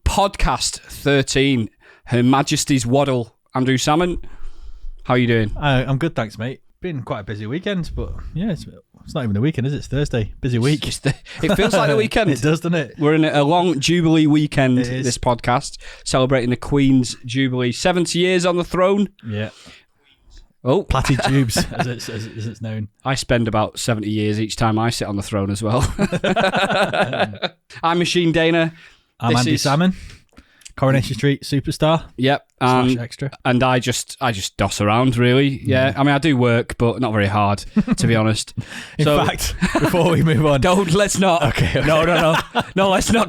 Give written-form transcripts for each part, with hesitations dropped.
Podcast 13, Her Majesty's Waddle. Andrew Salmon, how are you doing? I'm good, thanks, mate. Been quite a busy weekend, but yeah, it's not even the weekend, is it? It's Thursday. Busy week. It feels like the weekend. It does, doesn't it? We're in a long Jubilee weekend, this podcast, celebrating the Queen's Jubilee. 70 years on the throne. Yeah. Oh, Platty Jubes, as it's known. I spend about 70 years each time I sit on the throne as well. I'm MachineDaena. I'm Andy Salmon, Coronation Street superstar. Yep, extra. And I just doss around, really. Yeah, I mean, I do work, but not very hard, to be honest. In fact, before we move on, let's not. Okay. No, let's not.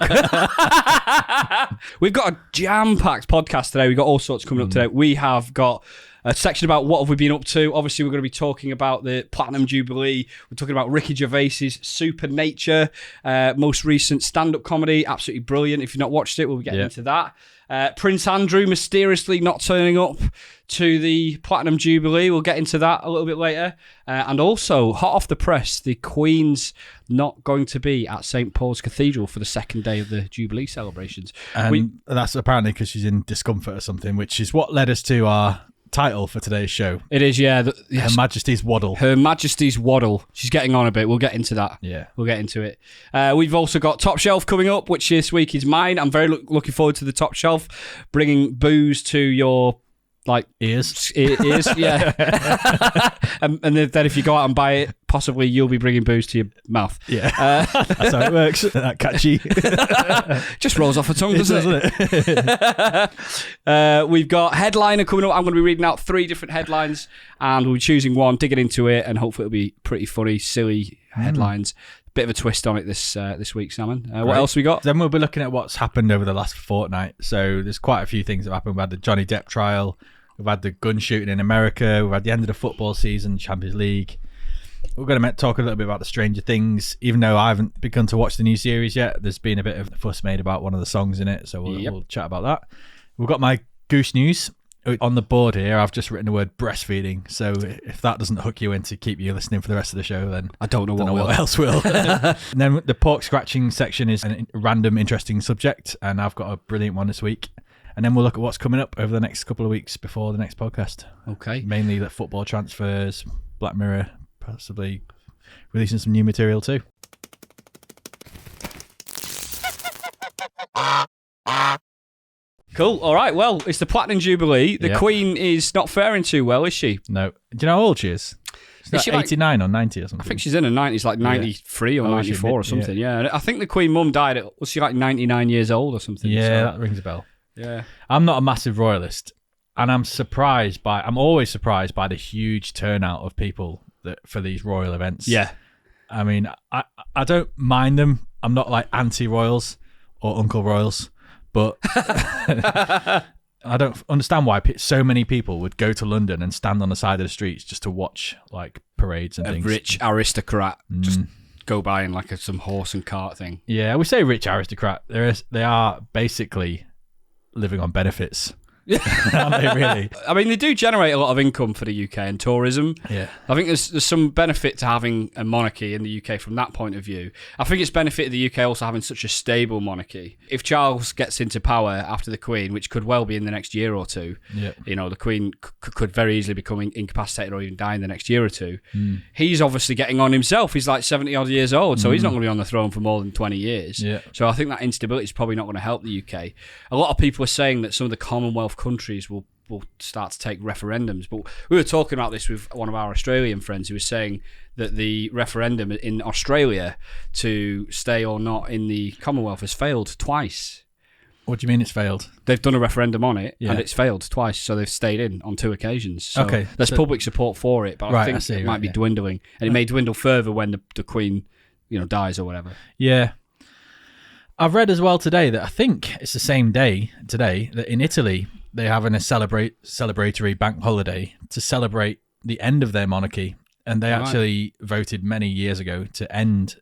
We've got a jam-packed podcast today. We've got all sorts coming up today. We have got a section about what have we been up to. Obviously, we're going to be talking about the Platinum Jubilee. We're talking about Ricky Gervais's Supernature, most recent stand-up comedy. Absolutely brilliant. If you've not watched it, we'll be getting into that. Prince Andrew mysteriously not turning up to the Platinum Jubilee. We'll get into that a little bit later. And also, hot off the press, the Queen's not going to be at St. Paul's Cathedral for the second day of the Jubilee celebrations. And that's apparently because she's in discomfort or something, which is what led us to our title for today's show. It is, yeah. Her Majesty's Waddle. Her Majesty's Waddle. She's getting on a bit. We'll get into that. Yeah. We'll get into it. We've also got Top Shelf coming up, which this week is mine. I'm very looking forward to the Top Shelf, bringing booze to your ears, yeah. and then if you go out and buy it, possibly you'll be bringing booze to your mouth. Yeah, that's how it works. That catchy. Just rolls off the tongue, doesn't it? We've got Headliner coming up. I'm going to be reading out 3 different headlines, and we'll be choosing one, digging into it, and hopefully it'll be pretty funny, silly headlines. Bit of a twist on it this week, Salmon. What else we got? Then we'll be looking at what's happened over the last fortnight. So there's quite a few things that have happened. We had the Johnny Depp trial. We've had the gun shooting in America. We've had the end of the football season, Champions League. We're going to talk a little bit about the Stranger Things. Even though I haven't begun to watch the new series yet, there's been a bit of fuss made about one of the songs in it. So we'll chat about that. We've got my Goose News. On the board here, I've just written the word breastfeeding. So if that doesn't hook you in to keep you listening for the rest of the show, then I don't know what else will. And then the pork scratching section is a random, interesting subject, and I've got a brilliant one this week. And then we'll look at what's coming up over the next couple of weeks before the next podcast. Okay. Mainly the football transfers, Black Mirror, possibly releasing some new material too. Cool. All right. Well, it's the Platinum Jubilee. The Queen is not faring too well, is she? No. Do you know how old she is? Is she 89 or 90 or something? I think she's in her 90s, like 93 or 94 or something. Yeah. I think the Queen Mum died at, was she like 99 years old or something? Yeah, that rings a bell. Yeah. I'm not a massive royalist, and I'm always surprised by the huge turnout of people for these royal events. Yeah. I mean, I don't mind them. I'm not like anti-royals or Uncle Royals. But I don't understand why so many people would go to London and stand on the side of the streets just to watch like parades and things. A rich aristocrat just go by in like some horse and cart thing. Yeah, we say rich aristocrat. They are basically living on benefits. Aren't they, really? I mean, they do generate a lot of income for the UK and tourism. Yeah. I think there's some benefit to having a monarchy in the UK from that point of view. I think it's benefited the UK also having such a stable monarchy. If Charles gets into power after the Queen, which could well be in the next year or two, the Queen could very easily become incapacitated or even die in the next year or two. He's obviously getting on himself. He's like 70 odd years old, so he's not going to be on the throne for more than 20 years. Yeah. So I think that instability is probably not going to help the UK. A lot of people are saying that some of the Commonwealth countries will start to take referendums, but we were talking about this with one of our Australian friends who was saying that the referendum in Australia to stay or not in the Commonwealth has failed twice. What do you mean it's failed? They've done a referendum on it and it's failed twice, so they've stayed in on 2 occasions. So there's public support for it, but I think it might be dwindling, and it may dwindle further when the Queen dies or whatever. Yeah. I've read as well today that I think it's the same day today that in Italy they're having a celebratory bank holiday to celebrate the end of their monarchy, and they actually voted many years ago to end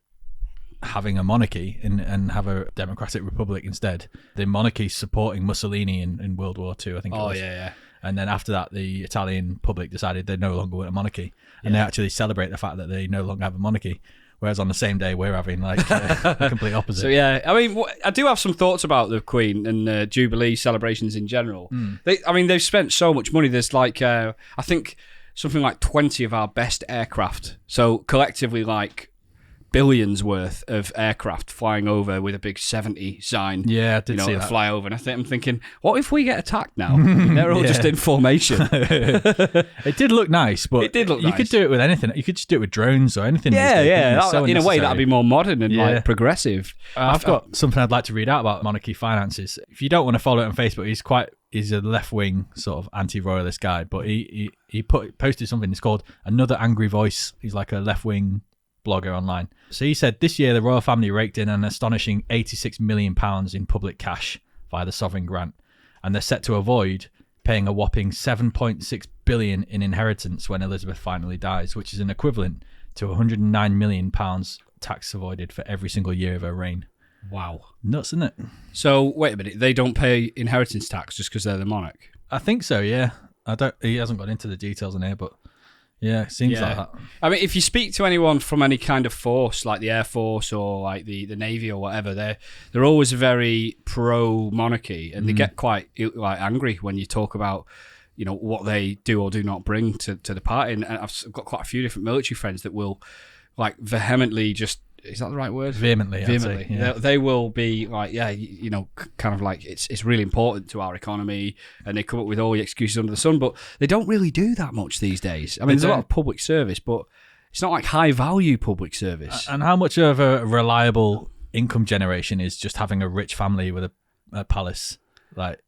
having a monarchy and have a democratic republic instead. The monarchy supporting Mussolini in World War II, I think it was. Yeah. And then after that, the Italian public decided they no longer want a monarchy. And they actually celebrate the fact that they no longer have a monarchy. Whereas on the same day, we're having like the complete opposite. So yeah, I mean, I do have some thoughts about the Queen and Jubilee celebrations in general. They've spent so much money. There's like, I think something like 20 of our best aircraft. So collectively, like billions worth of aircraft flying over with a big 70 sign. Yeah, I did see that. Fly over, and I'm thinking, what if we get attacked now? They're all just in formation. It did look nice, but it did look you nice. could do it with anything. You could just do it with drones or anything. Yeah. So in a way, that'd be more modern and like progressive. I've got something I'd like to read out about monarchy finances. If you don't want to follow it on Facebook, he's a left-wing sort of anti-royalist guy, but he posted something. It's called Another Angry Voice. He's like a left-wing blogger online. So he said this year the royal family raked in an astonishing £86 million in public cash via the sovereign grant, and they're set to avoid paying a whopping £7.6 billion in inheritance when Elizabeth finally dies, which is an equivalent to £109 million tax avoided for every single year of her reign. Wow. Nuts, isn't it? So wait a minute, they don't pay inheritance tax just because they're the monarch? I think so, yeah. He hasn't got into the details on here, but yeah, it seems like that. I mean, if you speak to anyone from any kind of force, like the Air Force or like the Navy or whatever, they're always very pro-monarchy, and they get quite like angry when you talk about, you know, what they do or do not bring to the party. And I've got quite a few different military friends that will like vehemently just, is that the right word? Vehemently. I'd say, yeah. They will be like, you know, kind of like it's really important to our economy, and they come up with all the excuses under the sun, but they don't really do that much these days. I mean, there's a lot of public service, but it's not like high value public service. And how much of a reliable income generation is just having a rich family with a palace? Like,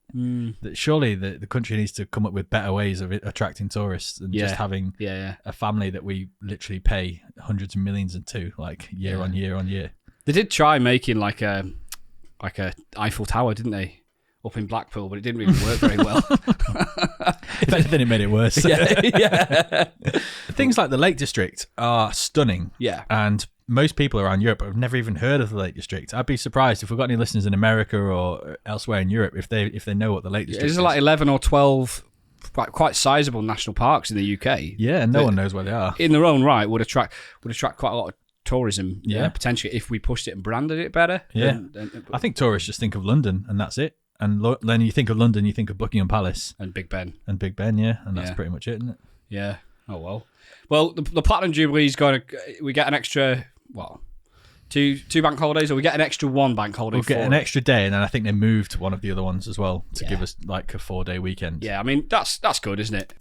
surely the country needs to come up with better ways of attracting tourists than just having a family that we literally pay hundreds of millions into, like year on year on year. They did try making like a Eiffel Tower, didn't they, up in Blackpool, but it didn't really work very well. If anything, it made it worse. Yeah. Things like the Lake District are stunning. Yeah. And most people around Europe have never even heard of the Lake District. I'd be surprised if we've got any listeners in America or elsewhere in Europe if they know what the Lake District is. There's like 11 or 12 quite sizable national parks in the UK. Yeah, and no one knows where they are. In their own right, would attract quite a lot of tourism. Yeah. Potentially if we pushed it and branded it better. Yeah. I think tourists just think of London and that's it. And then you think of London, you think of Buckingham Palace. And Big Ben. And that's pretty much it, isn't it? Yeah. Oh, well. Well, the Platinum Jubilee is we get an extra, two bank holidays, or we get an extra one bank holiday. We'll get an extra day, and then I think they moved one of the other ones as well to give us like a 4-day weekend. Yeah, I mean, that's good, isn't it?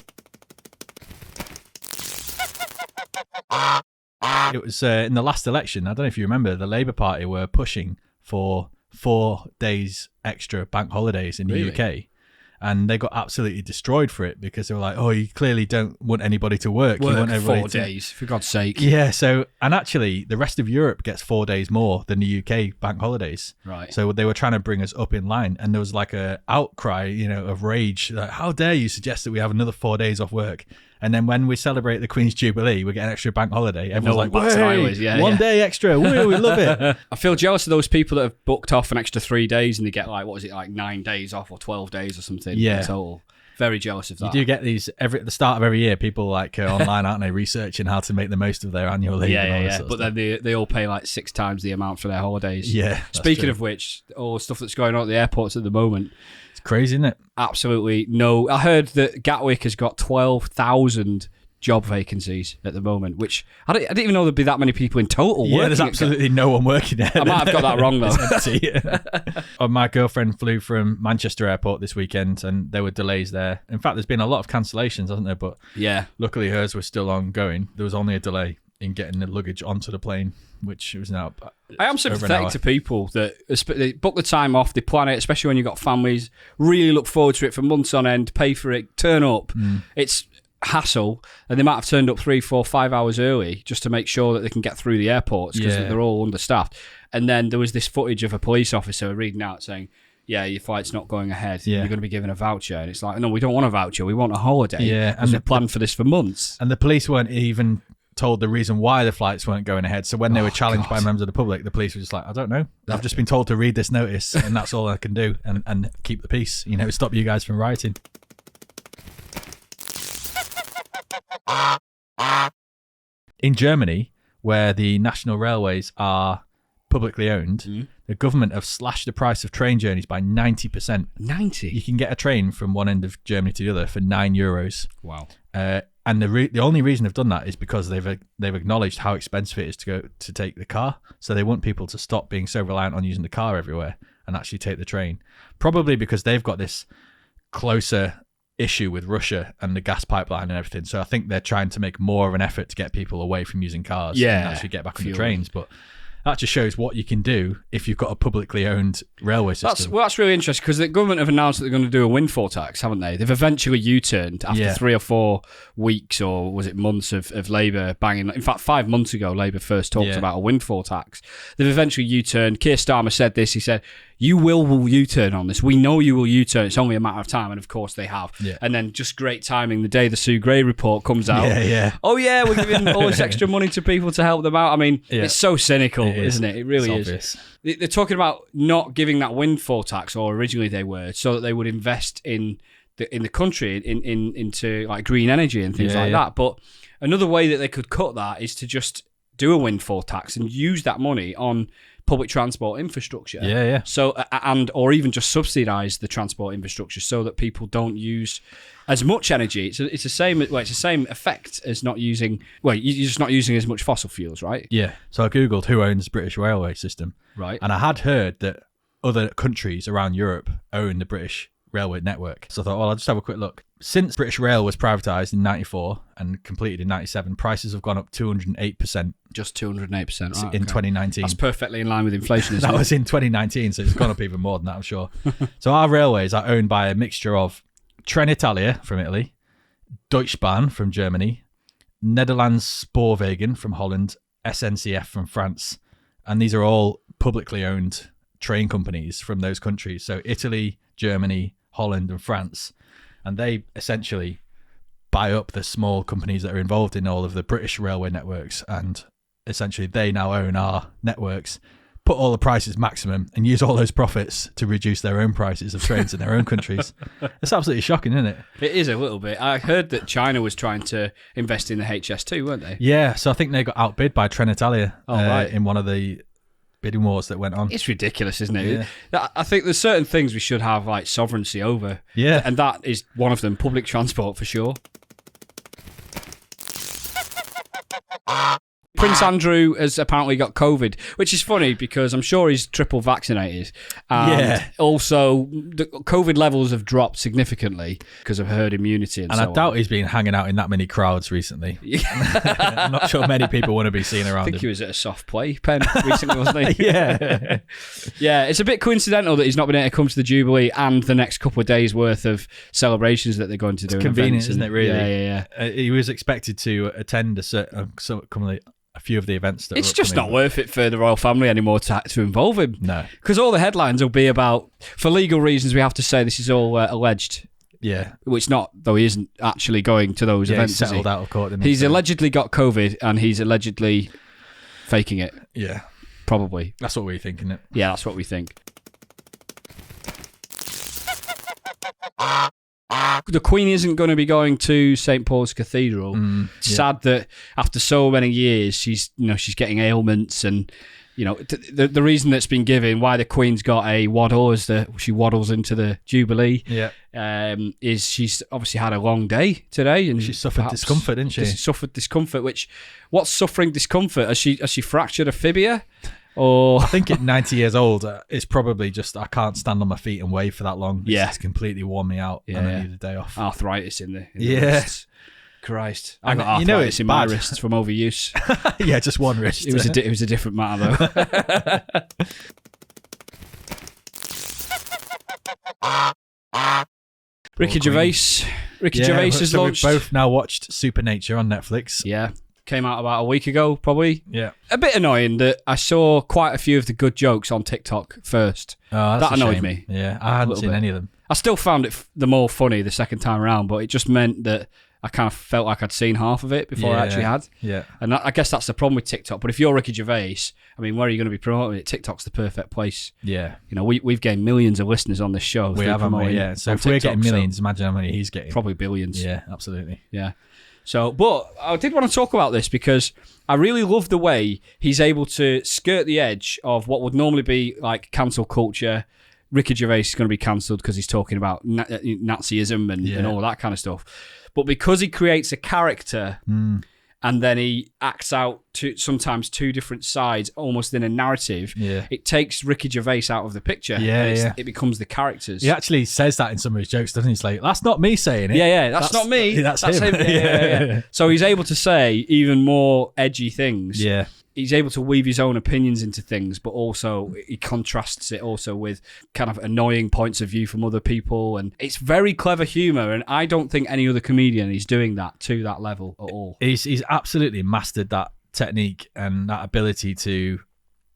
It was in the last election, I don't know if you remember, the Labour Party were pushing for 4 days extra bank holidays in the UK. And they got absolutely destroyed for it because they were like, oh, you clearly don't want anybody to work. You want everybody 4 days, for God's sake. Yeah, so, and actually, the rest of Europe gets 4 days more than the UK bank holidays. Right. So they were trying to bring us up in line. And there was like a outcry, of rage. Like, how dare you suggest that we have another 4 days off work? And then when we celebrate the Queen's Jubilee, we get an extra bank holiday. Everyone's like, one day extra. Woo, we love it. I feel jealous of those people that have booked off an extra 3 days and they get like, 9 days off or 12 days or something in total. Very jealous of that. You do get these at the start of every year. People like online, aren't they, researching how to make the most of their annual leave? Yeah. But then they all pay like 6 times the amount for their holidays. Yeah. Speaking of which, all the stuff that's going on at the airports at the moment. It's crazy, isn't it? Absolutely no. I heard that Gatwick has got 12,000 job vacancies at the moment, which I didn't even know there'd be that many people in total. Yeah, there's absolutely no one working there. I might have got that wrong though. My girlfriend flew from Manchester Airport this weekend, and there were delays there. In fact, there's been a lot of cancellations, hasn't there? But yeah, luckily hers was still ongoing. There was only a delay in getting the luggage onto the plane, which was now. I am sympathetic to people that they book the time off, they plan it, especially when you've got families. Really look forward to it for months on end, pay for it, turn up. It's hassle, and they might have turned up 3, 4, 5 hours early just to make sure that they can get through the airports because they're all understaffed. And then there was this footage of a police officer reading out saying, yeah, your flight's not going ahead. You're going to be given a voucher. And it's like, no, we don't want a voucher. We want a holiday. Yeah, and they've planned for this for months. And the police weren't even told the reason why the flights weren't going ahead. So when they were challenged by members of the public, the police were just like, I don't know. I've just been told to read this notice, and that's all I can do, and keep the peace. You know, stop you guys from rioting. In Germany, where the national railways are publicly owned, the government have slashed the price of train journeys by 90%. 90? You can get a train from one end of Germany to the other for €9. Wow. And the only reason they've done that is because they've acknowledged how expensive it is to take the car. So they want people to stop being so reliant on using the car everywhere and actually take the train. Probably because they've got this closer issue with Russia and the gas pipeline and everything. So I think they're trying to make more of an effort to get people away from using cars and actually get back on the trains. But that just shows what you can do if you've got a publicly owned railway system. That's really interesting, because the government have announced that they're going to do a windfall tax, haven't they? They've eventually U-turned after 3 or 4 weeks, or was it months of Labour banging. In fact, 5 months ago, Labour first talked about a windfall tax. They've eventually U-turned. Keir Starmer said this. He said, you will U-turn on this. We know you will U-turn. It's only a matter of time. And of course they have. Yeah. And then just great timing, the day the Sue Gray report comes out. Oh yeah, we're giving all this extra money to people to help them out. I mean, it's so cynical, isn't it? It really is. They're talking about not giving that windfall tax, or originally they were, so that they would invest in the country into like green energy and things like that. But another way that they could cut that is to just do a windfall tax and use that money on public transport infrastructure. So, or even just subsidise the transport infrastructure so that people don't use as much energy. It's the same. Well, it's the same effect as not using. Well, you're just not using as much fossil fuels, right? Yeah. So I googled who owns the British railway system, right? And I had heard that other countries around Europe own the British railway network. So I thought, well, I'll just have a quick look. Since British Rail was privatised in 94 and completed in 97, prices have gone up 208%. Just 208%, right, in 2019. That's perfectly in line with inflation, isn't That it? was in 2019, so it's gone up even more than that, I'm sure. So our railways are owned by a mixture of Trenitalia from Italy, Deutsche Bahn from Germany, Netherlands Spoorwegen from Holland, SNCF from France, and these are all publicly owned train companies from those countries. So Italy, Germany, Holland and France, and they essentially buy up the small companies that are involved in all of the British railway networks, and essentially they now own our networks, put all the prices maximum and use all those profits to reduce their own prices of trains in their own countries. It's absolutely shocking, isn't it? It is a little bit. I heard that China was trying to invest in the HS2, weren't they? Yeah, so I think they got outbid by Trenitalia in one of the bidding wars that went on. It's ridiculous, isn't it? Yeah. I think there's certain things we should have like sovereignty over. Yeah. And that is one of them. Public transport for sure. Prince Andrew has apparently got COVID, which is funny because I'm sure he's triple vaccinated. And also, the COVID levels have dropped significantly because of herd immunity. And I doubt he's been hanging out in that many crowds recently. I'm not sure many people want to be seen around I think him. he was at a soft play pen recently, wasn't he? Yeah. Yeah, it's a bit coincidental that he's not been able to come to the Jubilee and the next couple of days worth of celebrations that they're going to do. It's convenient, isn't it, really? Yeah. He was expected to attend a few of the events that it's just not worth it for the royal family anymore to involve him. No, because all the headlines will be about, for legal reasons we have to say this is all alleged, which not, though he isn't actually going to those events. He's settled out of court, he's allegedly got COVID and he's allegedly faking it. Yeah, probably that's what we think, isn't it? Yeah, that's what we think. The Queen isn't going to be going to St Paul's Cathedral. Sad that after so many years, she's getting ailments, and the reason that's been given why the Queen's got a waddle as she waddles into the Jubilee. Is she's obviously had a long day today, and she suffered discomfort, didn't she? She suffered discomfort. What's suffering discomfort? Has she fractured a fibia? Or I think at 90 years old, it's probably just I can't stand on my feet and wave for that long. It's completely worn me out, and I need a day off. Arthritis in the wrists. Christ, I got arthritis in my wrists from overuse. Yeah, just one wrist. It was a different matter though. Ricky Gervais has launched. We've both now watched Supernature on Netflix. Yeah. Came out about a week ago, probably. Yeah. A bit annoying that I saw quite a few of the good jokes on TikTok first. Oh, that's that annoyed me. Yeah, I hadn't seen any of them. I still found it the more funny the second time around, but it just meant that I kind of felt like I'd seen half of it before I actually had. Yeah. And I guess that's the problem with TikTok. But if you're Ricky Gervais, I mean, where are you going to be promoting it? TikTok's the perfect place. Yeah. You know, we've gained millions of listeners on this show. We have, haven't we? Yeah. So if we're getting millions, imagine how many he's getting. Probably billions. Yeah, absolutely. Yeah. So, but I did want to talk about this because I really love the way he's able to skirt the edge of what would normally be like cancel culture. Ricky Gervais is going to be cancelled because he's talking about Nazism and all that kind of stuff. But because he creates a character and then he acts out sometimes two different sides almost in a narrative, it takes Ricky Gervais out of the picture. It becomes the characters. He actually says that in some of his jokes, doesn't he? He's like, that's not me saying it. Yeah, that's not me. That's him. Yeah. So he's able to say even more edgy things. Yeah. He's able to weave his own opinions into things, but also he contrasts it also with kind of annoying points of view from other people. And it's very clever humour, and I don't think any other comedian is doing that to that level at all. He's absolutely mastered that technique and that ability to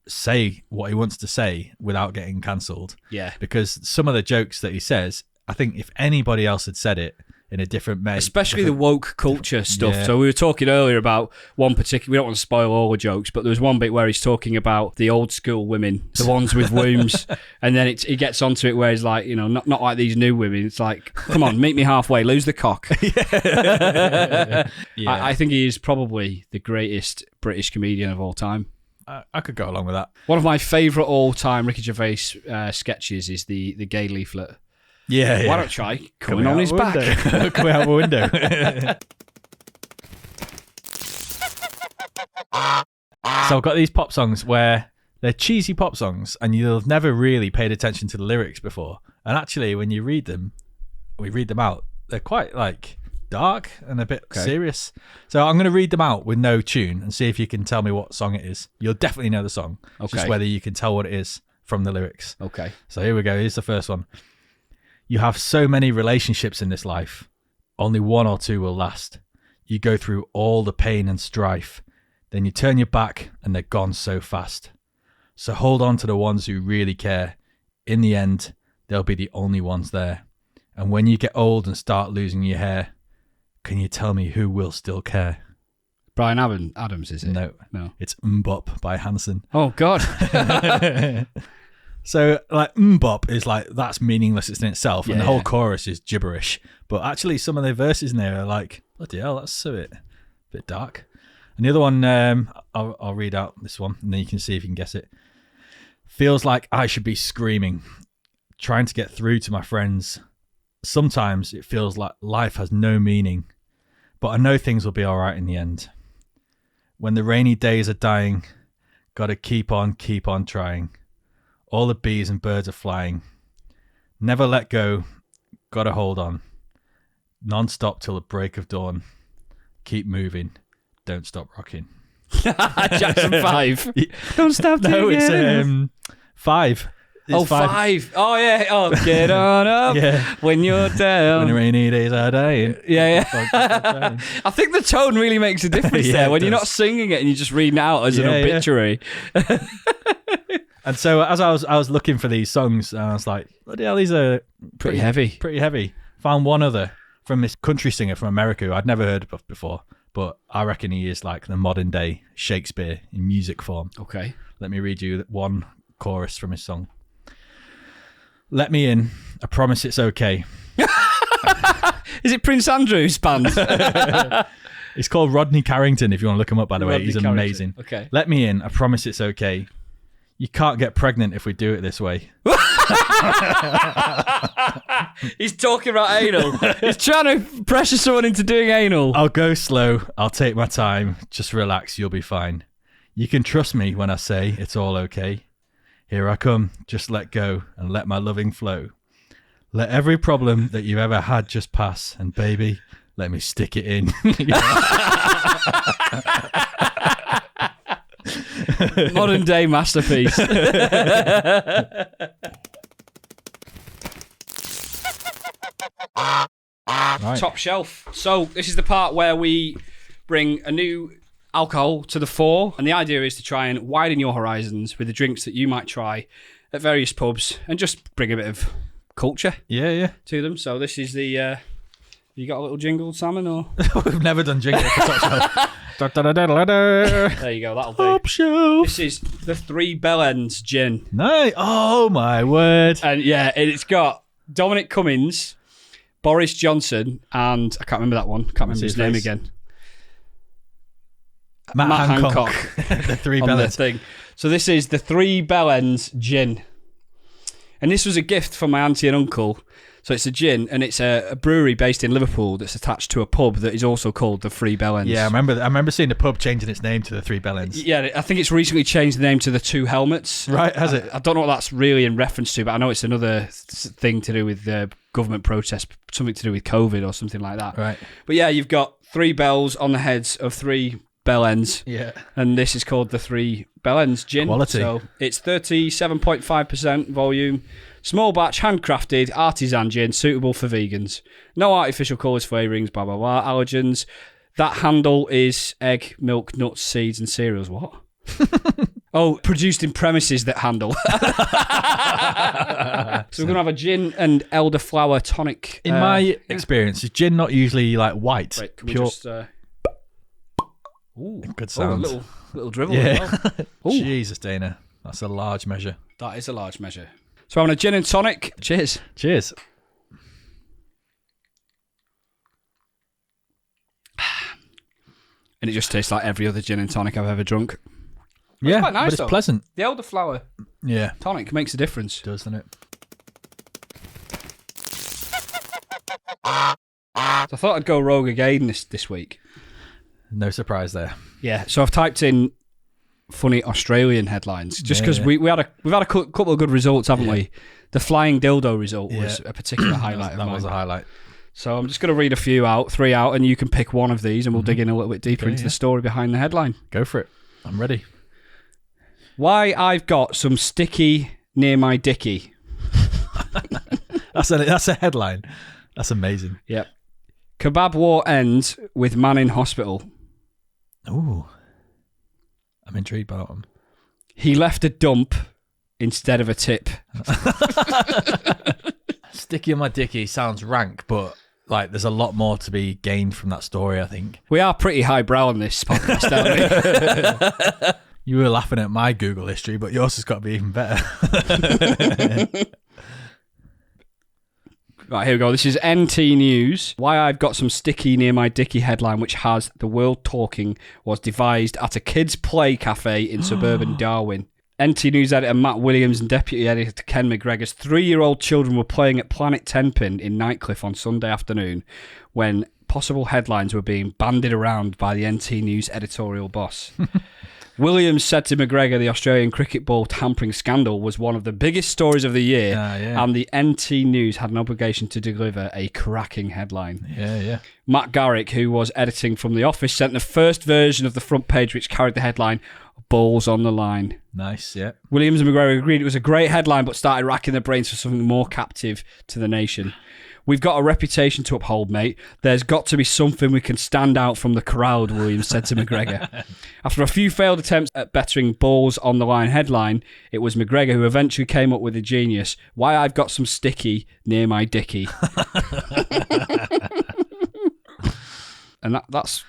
say what he wants to say without getting cancelled. Yeah. Because some of the jokes that he says, I think if anybody else had said it in a different way, especially the woke culture stuff. Yeah. So we were talking earlier about one particular, we don't want to spoil all the jokes, but there was one bit where he's talking about the old school women, the ones with wombs, and then he gets onto it where he's like, you know, not like these new women. It's like, come on, meet me halfway, lose the cock. I think he is probably the greatest British comedian of all time. I could go along with that. One of my favourite all-time Ricky Gervais sketches is the gay leaflet. Yeah. Why don't try coming on his back? Coming out the window. So I've got these pop songs where they're cheesy pop songs and you've never really paid attention to the lyrics before. And actually, when you read them, we read them out, they're quite like dark and a bit serious. So I'm going to read them out with no tune and see if you can tell me what song it is. You'll definitely know the song. Just whether you can tell what it is from the lyrics. Okay. So here we go. Here's the first one. You have so many relationships in this life. Only one or two will last. You go through all the pain and strife. Then you turn your back and they're gone so fast. So hold on to the ones who really care. In the end, they'll be the only ones there. And when you get old and start losing your hair, can you tell me who will still care? Brian Adams, is it? No. It's Mbop by Hanson. Oh, God. So, like, Mbop is like, that's meaningless in itself, and the whole chorus is gibberish. But actually, some of the verses in there are like, bloody hell, that's a bit dark. And the other one, I'll read out this one, and then you can see if you can guess it. Feels like I should be screaming, trying to get through to my friends. Sometimes it feels like life has no meaning, but I know things will be all right in the end. When the rainy days are dying, gotta keep on trying. All the bees and birds are flying. Never let go. Gotta hold on. Non-stop till the break of dawn. Keep moving. Don't stop rocking. Jackson 5. Don't stop. No, it's 5. It's 5. Oh, yeah. Oh, get on up when you're down. When the rainy days are dying. Yeah. I think the tone really makes a difference there when you're not singing it and you're just reading it out as an obituary. And so as I was looking for these songs, I was like, bloody hell, these are pretty heavy. Pretty heavy. Found one other from this country singer from America who I'd never heard of before, but I reckon he is like the modern day Shakespeare in music form. Okay. Let me read you one chorus from his song. Let me in. I promise it's okay. Is it Prince Andrew's band? It's called Rodney Carrington, if you want to look him up, by the way. He's amazing. Okay. Let me in. I promise it's okay. You can't get pregnant if we do it this way. He's talking about anal. He's trying to pressure someone into doing anal. I'll go slow. I'll take my time. Just relax. You'll be fine. You can trust me when I say it's all okay. Here I come. Just let go and let my loving flow. Let every problem that you've ever had just pass. And baby, let me stick it in. Modern day masterpiece. Right. Top shelf. So this is the part where we bring a new alcohol to the fore, and the idea is to try and widen your horizons with the drinks that you might try at various pubs and just bring a bit of culture Yeah. to them. So this is the You got a little jingle, Salmon, or? We've never done jingle for Top Shelf. There you go, that'll do. Top Shelf. This is the Three Bell Ends gin. Nice. Oh, my word. And yeah, it's got Dominic Cummings, Boris Johnson, and I can't remember that one. Can't remember his name again. Matt Hancock. The Three Bell Ends thing. So this is the Three Bell Ends gin. And this was a gift from my auntie and uncle. So it's a gin, and it's a brewery based in Liverpool that's attached to a pub that is also called the Three Bell Ends. Yeah, I remember seeing the pub changing its name to the Three Bell Ends. Yeah, I think it's recently changed the name to the Two Helmets. Right, has it? I don't know what that's really in reference to, but I know it's another thing to do with government protest, something to do with COVID or something like that. Right. But yeah, you've got three bells on the heads of three bell ends. Yeah. And this is called the Three Bell Ends gin. Quality. So it's 37.5% volume. Small batch, handcrafted, artisan gin, suitable for vegans. No artificial colours, flavourings, blah, blah, blah. Allergens. That handle is egg, milk, nuts, seeds and cereals. What? Oh, produced in premises that handle. So we're going to have a gin and elderflower tonic. In my experience, is gin not usually like white? Wait, can pure... we just... Ooh, good sound. A little dribble Yeah. as well. Jesus, Dana. That's a large measure. That is a large measure. So I'm on a gin and tonic. Cheers. Cheers. And it just tastes like every other gin and tonic I've ever drunk. But Yeah, it's quite nice, but it's though. pleasant. The elderflower Yeah. tonic makes a difference. It does, doesn't it? So I thought I'd go rogue again this week. No surprise there. Yeah, so I've typed in funny Australian headlines just because we've had a couple of good results, haven't we? The flying dildo result was a particular highlight. That was a highlight. So I'm just going to read a three out, and you can pick one of these, and we'll dig in a little bit deeper into the story behind the headline. Go for it. I'm ready. Why I've got some sticky near my dicky. That's a headline. That's amazing. Yep. Kebab war ends with man in hospital. Ooh. I'm intrigued by that one. He left a dump instead of a tip. Sticky on my dicky sounds rank, but like there's a lot more to be gained from that story, I think. We are pretty highbrow on this podcast, aren't we? You were laughing at my Google history, but yours has got to be even better. Right, here we go. This is NT News. Why I've got some sticky near my dicky headline, which has the world talking, was devised at a kids' play cafe in suburban Darwin. NT News editor Matt Williams and deputy editor Ken McGregor's 3-year-old children were playing at Planet Tenpin in Nightcliff on Sunday afternoon when possible headlines were being bandied around by the NT News editorial boss. Williams said to McGregor the Australian cricket ball tampering scandal was one of the biggest stories of the year, and the NT News had an obligation to deliver a cracking headline. Yeah. Matt Garrick, who was editing from The Office, sent the first version of the front page which carried the headline, Balls on the Line. Nice, yeah. Williams and McGregor agreed it was a great headline, but started racking their brains for something more captive to the nation. We've got a reputation to uphold, mate. There's got to be something we can stand out from the crowd, Williams said to McGregor. After a few failed attempts at bettering Balls on the Line headline, it was McGregor who eventually came up with the genius, why I've got some sticky near my dicky. And that's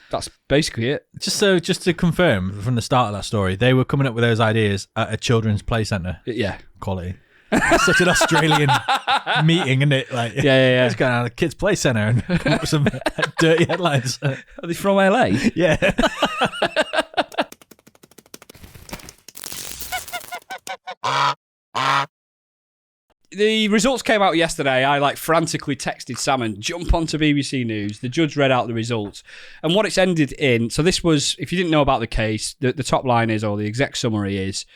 basically it. Just to confirm from the start of that story, they were coming up with those ideas at a children's play centre. Yeah. Quality. It's such an Australian meeting, isn't it? Like, yeah. Let's go down to the kids' play centre and come up with some dirty headlines. Are they from LA? Yeah. The results came out yesterday. I frantically texted Salmon, jump onto BBC News. The judge read out the results. And what it's ended in, so this was, if you didn't know about the case, the top line is, or the exec summary is,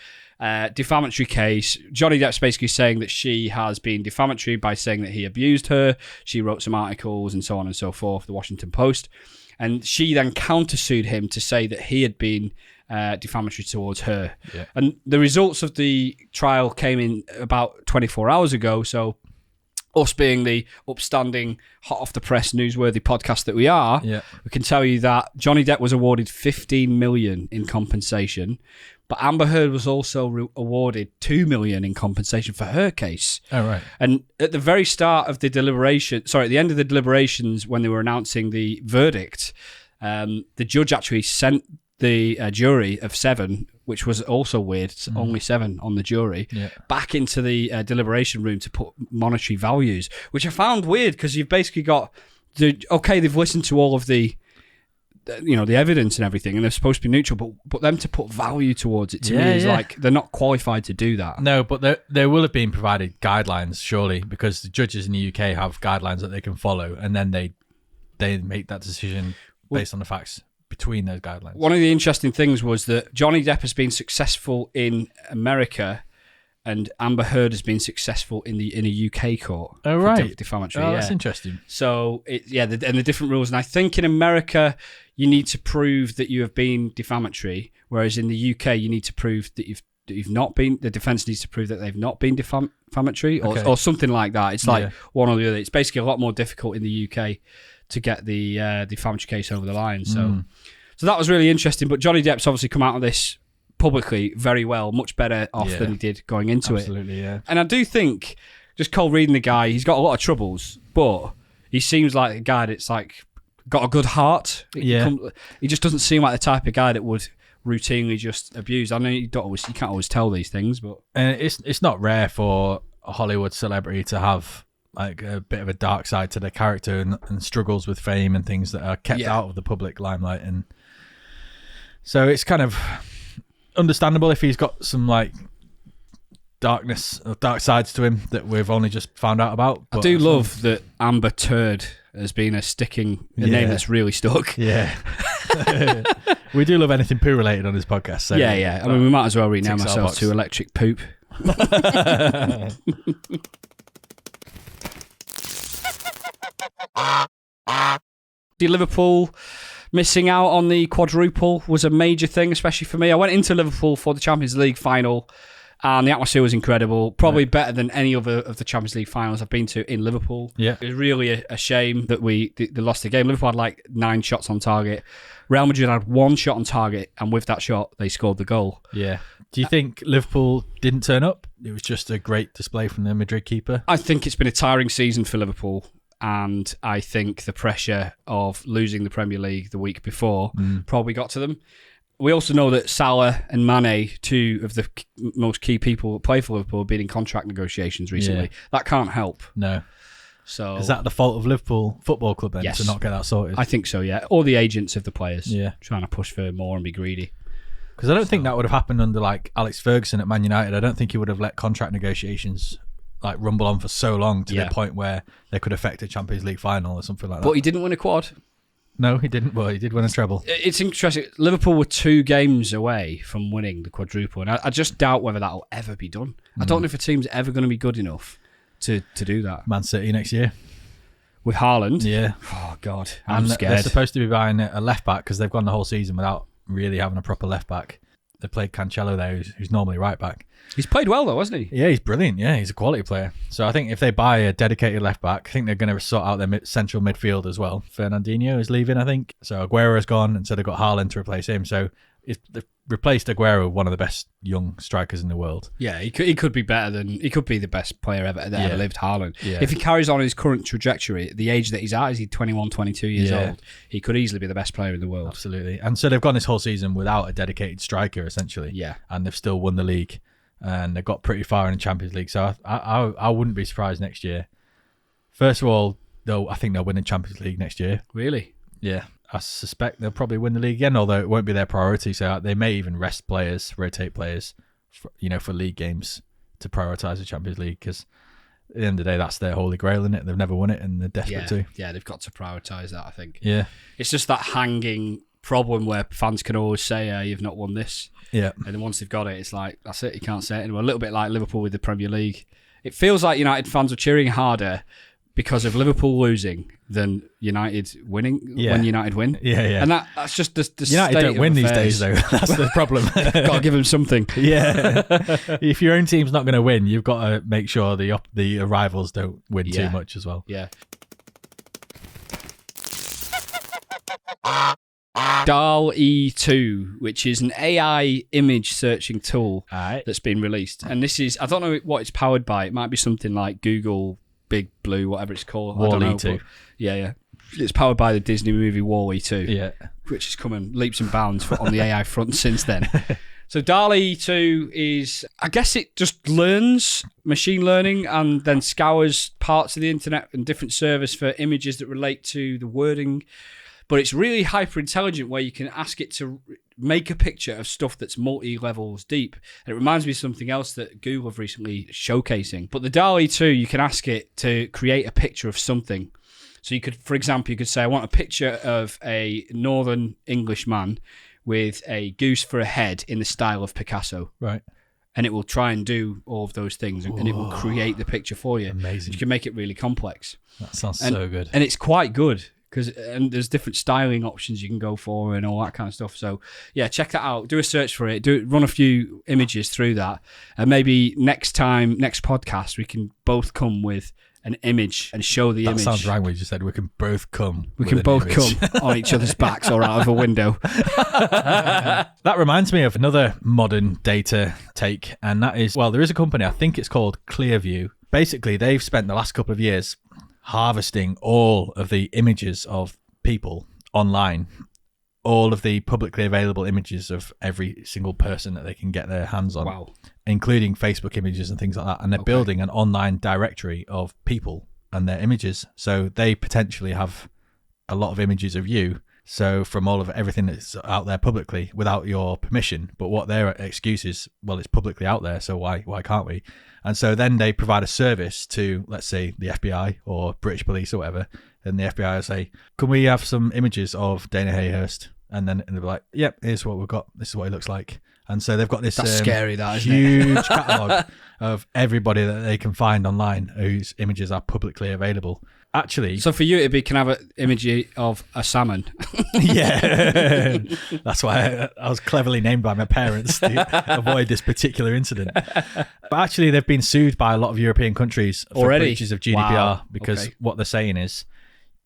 defamatory case. Johnny Depp's basically saying that she has been defamatory by saying that he abused her. She wrote some articles and so on and so forth, the Washington Post. And she then countersued him to say that he had been defamatory towards her. Yeah. And the results of the trial came in about 24 hours ago. So us being the upstanding, hot off the press, newsworthy podcast that we are, we can tell you that Johnny Depp was awarded $15 million in compensation But Amber Heard was also awarded $2 million in compensation for her case. Oh, right. And at the very start of the at the end of the deliberations, when they were announcing the verdict, the judge actually sent the jury of 7, which was also weird, it's only 7 on the jury, back into the deliberation room to put monetary values, which I found weird because you've basically got they've listened to all of the evidence and everything, and they're supposed to be neutral, but them to put value towards it to me is like they're not qualified to do that. No, but there will have been provided guidelines, surely, because the judges in the UK have guidelines that they can follow, and then they make that decision based on the facts between those guidelines. One of the interesting things was that Johnny Depp has been successful in America, and Amber Heard has been successful in a UK court. Oh, right. For defamatory. Oh, that's interesting. So, and the different rules. And I think in America, you need to prove that you have been defamatory, whereas in the UK, you need to prove that you've not been. The defence needs to prove that they've not been defamatory, or something like that. It's like one or the other. It's basically a lot more difficult in the UK to get the defamatory case over the line. So that was really interesting. But Johnny Depp's obviously come out of this publicly very well, much better off than he did going into Absolutely, yeah. And I do think, just cold reading the guy, he's got a lot of troubles, but he seems like a guy that's like got a good heart. He just doesn't seem like the type of guy that would routinely just abuse. I know you can't always tell these things, but it's not rare for a Hollywood celebrity to have like a bit of a dark side to their character and struggles with fame and things that are kept out of the public limelight, and so it's kind of understandable if he's got some like darkness or dark sides to him that we've only just found out about. But I do love that Amber Turd has been a name that's really stuck. Yeah. We do love anything poo related on this podcast. So yeah. I mean, we might as well rename ourselves to Electric Poop. Liverpool missing out on the quadruple was a major thing, especially for me. I went into Liverpool for the Champions League final, and the atmosphere was incredible. Probably better than any other of the Champions League finals I've been to in Liverpool. Yeah, it was really a shame that they lost the game. Liverpool had like 9 shots on target. Real Madrid had 1 shot on target, and with that shot, they scored the goal. Yeah. Do you think Liverpool didn't turn up? It was just a great display from the Madrid keeper. I think it's been a tiring season for Liverpool. And I think the pressure of losing the Premier League the week before probably got to them. We also know that Salah and Mane, 2 of the most key people that play for Liverpool, have been in contract negotiations recently. Yeah. That can't help. No. So is that the fault of Liverpool Football Club then to not get that sorted? I think so, yeah. Or the agents of the players trying to push for more and be greedy. Because I don't think that would have happened under like Alex Ferguson at Man United. I don't think he would have let contract negotiations like rumble on for so long to the point where they could affect a Champions League final or something like that. But he didn't win a quad. No, he didn't. Well, he did win a treble. It's interesting. Liverpool were 2 games away from winning the quadruple, and I just doubt whether that'll ever be done. I don't know if a team's ever going to be good enough to do that. Man City next year. With Haaland? Yeah. Oh, God. I'm scared. They're supposed to be buying a left back because they've gone the whole season without really having a proper left back. They played Cancelo there, who's normally right back. He's played well though, hasn't he? Yeah, he's brilliant. Yeah, he's a quality player. So I think if they buy a dedicated left back, I think they're going to sort out their central midfield as well. Fernandinho is leaving, I think. So Aguero's gone, and so they've got Haaland to replace him. So they've replaced Aguero, one of the best young strikers in the world. Yeah, he could be better than he could be the best player ever lived, Haaland. Yeah. If he carries on his current trajectory, at the age that he's at, is he 21, 22 years old? He could easily be the best player in the world. Absolutely. And so they've gone this whole season without a dedicated striker, essentially. Yeah. And they've still won the league. And they got pretty far in the Champions League. So I wouldn't be surprised next year. First of all, though, I think they'll win the Champions League next year. Really? Yeah. I suspect they'll probably win the league again, although it won't be their priority. So they may even rest players, rotate players, for league games to prioritise the Champions League, because at the end of the day, that's their holy grail, isn't it? They've never won it and they're desperate to. Yeah, they've got to prioritise that, I think. Yeah. It's just that hanging problem where fans can always say, you've not won this. Yeah. And then once they've got it, it's like, that's it, you can't say it anymore. A little bit like Liverpool with the Premier League. It feels like United fans are cheering harder because of Liverpool losing than United winning when United win. Yeah. And that's just the United state don't win these days, though. That's the problem. Got to give them something. Yeah. If your own team's not going to win, you've got to make sure the rivals don't win too much as well. Yeah. DALL-E 2, which is an AI image searching tool that's been released. And this is, I don't know what it's powered by. It might be something like Google Big Blue, whatever it's called. WALL-E 2. Yeah. It's powered by the Disney movie WALL-E 2. Yeah. Which has come in leaps and bounds on the AI front since then. So DALL-E 2 is, I guess it just learns machine learning and then scours parts of the internet and different servers for images that relate to the wording. But it's really hyper intelligent where you can ask it to make a picture of stuff that's multi-levels deep. And it reminds me of something else that Google have recently showcasing. But the DALL-E 2, you can ask it to create a picture of something. So you could, for example, you could say, I want a picture of a Northern English man with a goose for a head in the style of Picasso. Right. And it will try and do all of those things and it will create the picture for you. Amazing. You can make it really complex. That sounds so good. And it's quite good and there's different styling options you can go for and all that kind of stuff. So yeah, check that out. Do a search for it. Run a few images through that. And maybe next podcast, we can both come with an image and show the image. That sounds right when you just said we can both come. We can both come on each other's backs or out of a window. That reminds me of another modern data take, and that is, well, there is a company, I think it's called Clearview. Basically, they've spent the last couple of years harvesting all of the images of people online, all of the publicly available images of every single person that they can get their hands on. Wow. Including Facebook images and things like that. And they're building an online directory of people and their images. So they potentially have a lot of images of you. So from all of everything that's out there publicly without your permission. But what their excuse is, well, it's publicly out there, so why can't we? And so then they provide a service to, let's say, the FBI or British police or whatever. And the FBI will say, can we have some images of Daena Hayhurst? And they'll be like, yep, here's what we've got. This is what he looks like. And so they've got this scary, that, isn't huge catalogue of everybody that they can find online whose images are publicly available. Actually, so for you, it'd be, can I have an image of a salmon? Yeah. That's why I was cleverly named by my parents to avoid this particular incident. But actually, they've been sued by a lot of European countries for breaches of GDPR because what they're saying is,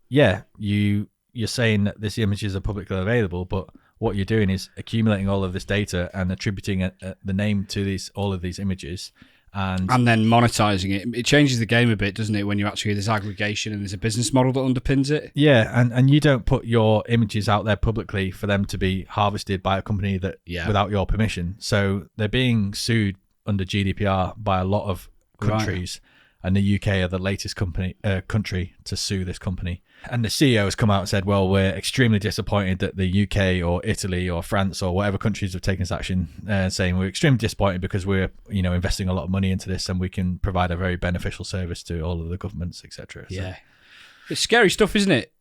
yeah, you're saying that these images are publicly available, but what you're doing is accumulating all of this data and attributing the name to all of these images. And then monetizing it. It changes the game a bit, doesn't it, when you actually, there's aggregation and there's a business model that underpins it? Yeah, and you don't put your images out there publicly for them to be harvested by a company that without your permission. So they're being sued under GDPR by a lot of countries. And the UK are the latest country to sue this company. And the CEO has come out and said, well, we're extremely disappointed that the UK or Italy or France or whatever countries have taken this action, saying we're extremely disappointed because we're investing a lot of money into this and we can provide a very beneficial service to all of the governments, etc. Yeah. It's scary stuff, isn't it?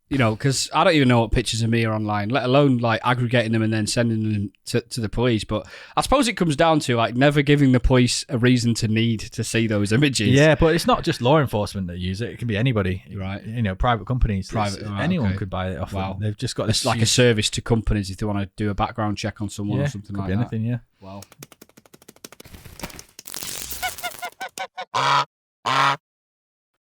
Because I don't even know what pictures of me are online, let alone like aggregating them and then sending them to the police. But I suppose it comes down to like never giving the police a reason to need to see those images. Yeah, but it's not just law enforcement that use it. It can be anybody. Right. Private companies. Anyone could buy it off them. They've just got this. It's like a service to companies if they want to do a background check on someone or something like that. Could be anything, yeah. Wow.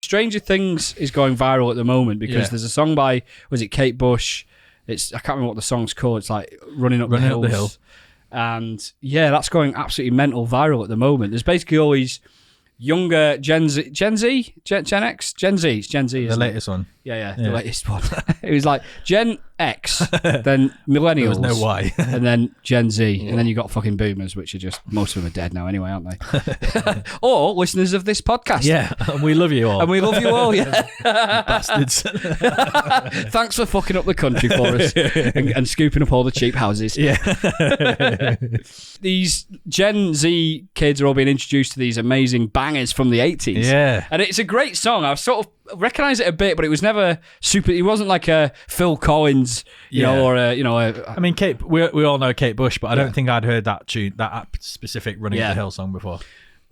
Stranger Things is going viral at the moment because there's a song by, was it Kate Bush? I can't remember what the song's called. It's like Running Up the Hill. And yeah, that's going absolutely mental viral at the moment. There's basically all these younger Gen Z, it's Gen Z. The latest one. Yeah, the latest one. It was like Gen X, then millennials. There was no Y. And then Gen Z. And then you got fucking boomers, which are just, most of them are dead now anyway, aren't they? Or listeners of this podcast. Yeah, and we love you all. Yeah. Bastards. Thanks for fucking up the country for us and scooping up all the cheap houses. Yeah. These Gen Z kids are all being introduced to these amazing bangers from the 80s. Yeah. And it's a great song. I've sort of recognise it a bit, but it was never super. It wasn't like a Phil Collins, or I mean, Kate. We all know Kate Bush, but I don't think I'd heard that tune, that specific "Running Up the Hill" song before.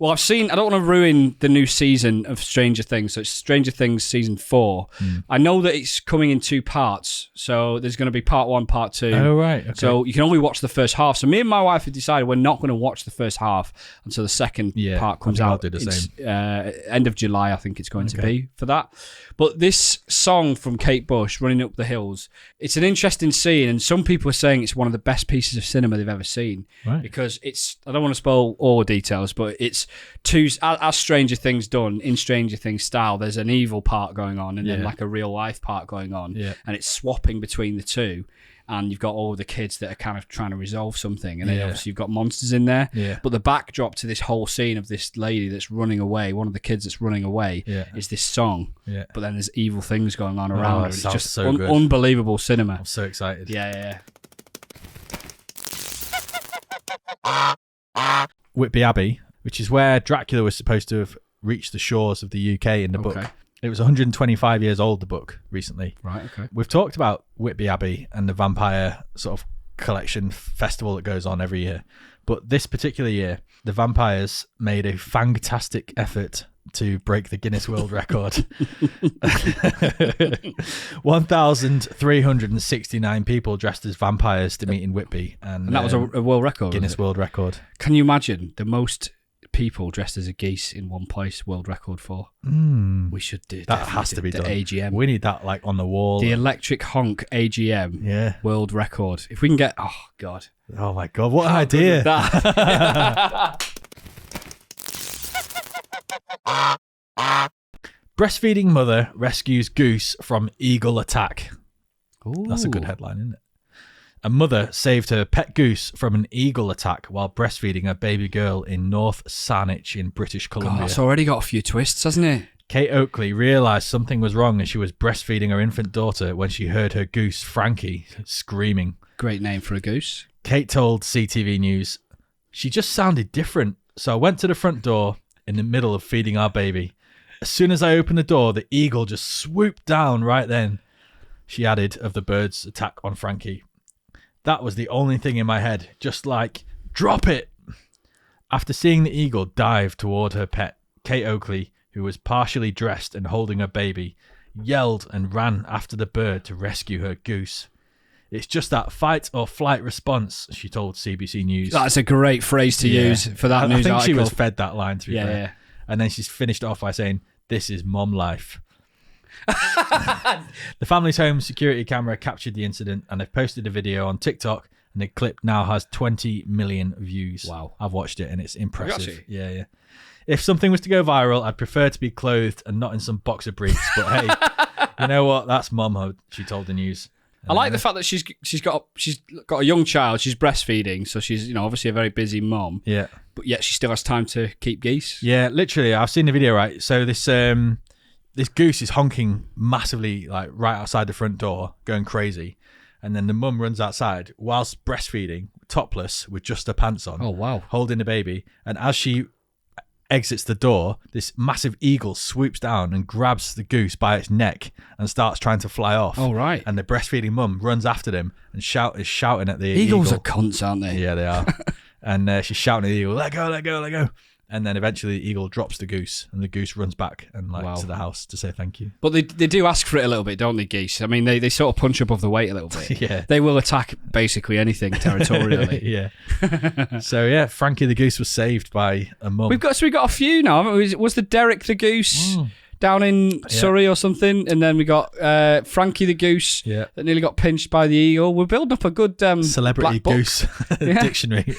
Well, I've seen. I don't want to ruin the new season of Stranger Things. So it's Stranger Things season 4. I know that it's coming in 2 parts. So there's going to be part 1, part 2. Oh, right. Okay. So you can only watch the first half. So me and my wife have decided we're not going to watch the first half until the second part comes out. I'll do the same. End of July, I think it's going to be for that. But this song from Kate Bush, Running Up the Hills, it's an interesting scene. And some people are saying it's one of the best pieces of cinema they've ever seen. Right. Because it's, I don't want to spoil all the details, but it's as Stranger Things done, in Stranger Things style, there's an evil part going on and then like a real life part going on. Yeah. And it's swapping between the two. And you've got all the kids that are kind of trying to resolve something. And then obviously you've got monsters in there. Yeah. But the backdrop to this whole scene of this lady that's running away, one of the kids that's running away, is this song. Yeah. But then there's evil things going on around her. It's just so unbelievable cinema. I'm so excited. Yeah. Whitby Abbey, which is where Dracula was supposed to have reached the shores of the UK in the book. It was 125 years old, the book, recently. Right, okay. We've talked about Whitby Abbey and the vampire sort of collection festival that goes on every year. But this particular year, the vampires made a fantastic effort to break the Guinness World Record. 1,369 people dressed as vampires to meet in Whitby. And that was a world record? Guinness World Record. Can you imagine the most people dressed as a geese in one place world record for? We should do that. Has to be done. AGM. We need that like on the wall. The electric honk AGM world record. If we can get, oh god, what an idea. Breastfeeding mother rescues goose from eagle attack. Ooh. That's a good headline, isn't it? A mother saved her pet goose from an eagle attack while breastfeeding her baby girl in North Saanich in British Columbia. It's already got a few twists, hasn't it? Kate Oakley realised something was wrong as she was breastfeeding her infant daughter when she heard her goose, Frankie, screaming. Great name for a goose. Kate told CTV News, "She just sounded different, so I went to the front door in the middle of feeding our baby. As soon as I opened the door, the eagle just swooped down right then," she added of the bird's attack on Frankie. "That was the only thing in my head, just like, drop it." After seeing the eagle dive toward her pet, Kate Oakley, who was partially dressed and holding her baby, yelled and ran after the bird to rescue her goose. "It's just that fight or flight response," she told CBC News. That's a great phrase to use for that news article. I think she was fed that line, to be fair. Yeah. And then she's finished off by saying, "This is mom life." The family's home security camera captured the incident and they've posted a video on TikTok, and the clip now has 20 million views. Wow. I've watched it and it's impressive. Yeah. If something was to go viral, I'd prefer to be clothed and not in some boxer briefs, but hey, you know what? That's momhood, she told the news. I like the fact that she's got a young child, she's breastfeeding, so she's obviously a very busy mom. Yeah. But yet she still has time to keep geese. Yeah, literally, I've seen the video, right? So this goose is honking massively, like right outside the front door, going crazy. And then the mum runs outside whilst breastfeeding, topless, with just her pants on. Oh, wow. Holding the baby. And as she exits the door, this massive eagle swoops down and grabs the goose by its neck and starts trying to fly off. Oh, right. And the breastfeeding mum runs after them and is shouting at the eagle. Eagles are cunts, aren't they? Yeah, they are. And she's shouting at the eagle, "Let go, let go, let go." And then eventually the eagle drops the goose and the goose runs back and to the house to say thank you. But they do ask for it a little bit, don't they, geese? I mean, they sort of punch above the weight a little bit. Yeah. They will attack basically anything territorially. Yeah. So yeah, Frankie the goose was saved by a mum. We've got a few now. Was the Derek the goose down in Surrey or something? And then we got Frankie the goose that nearly got pinched by the eagle. We're building up a good celebrity goose dictionary.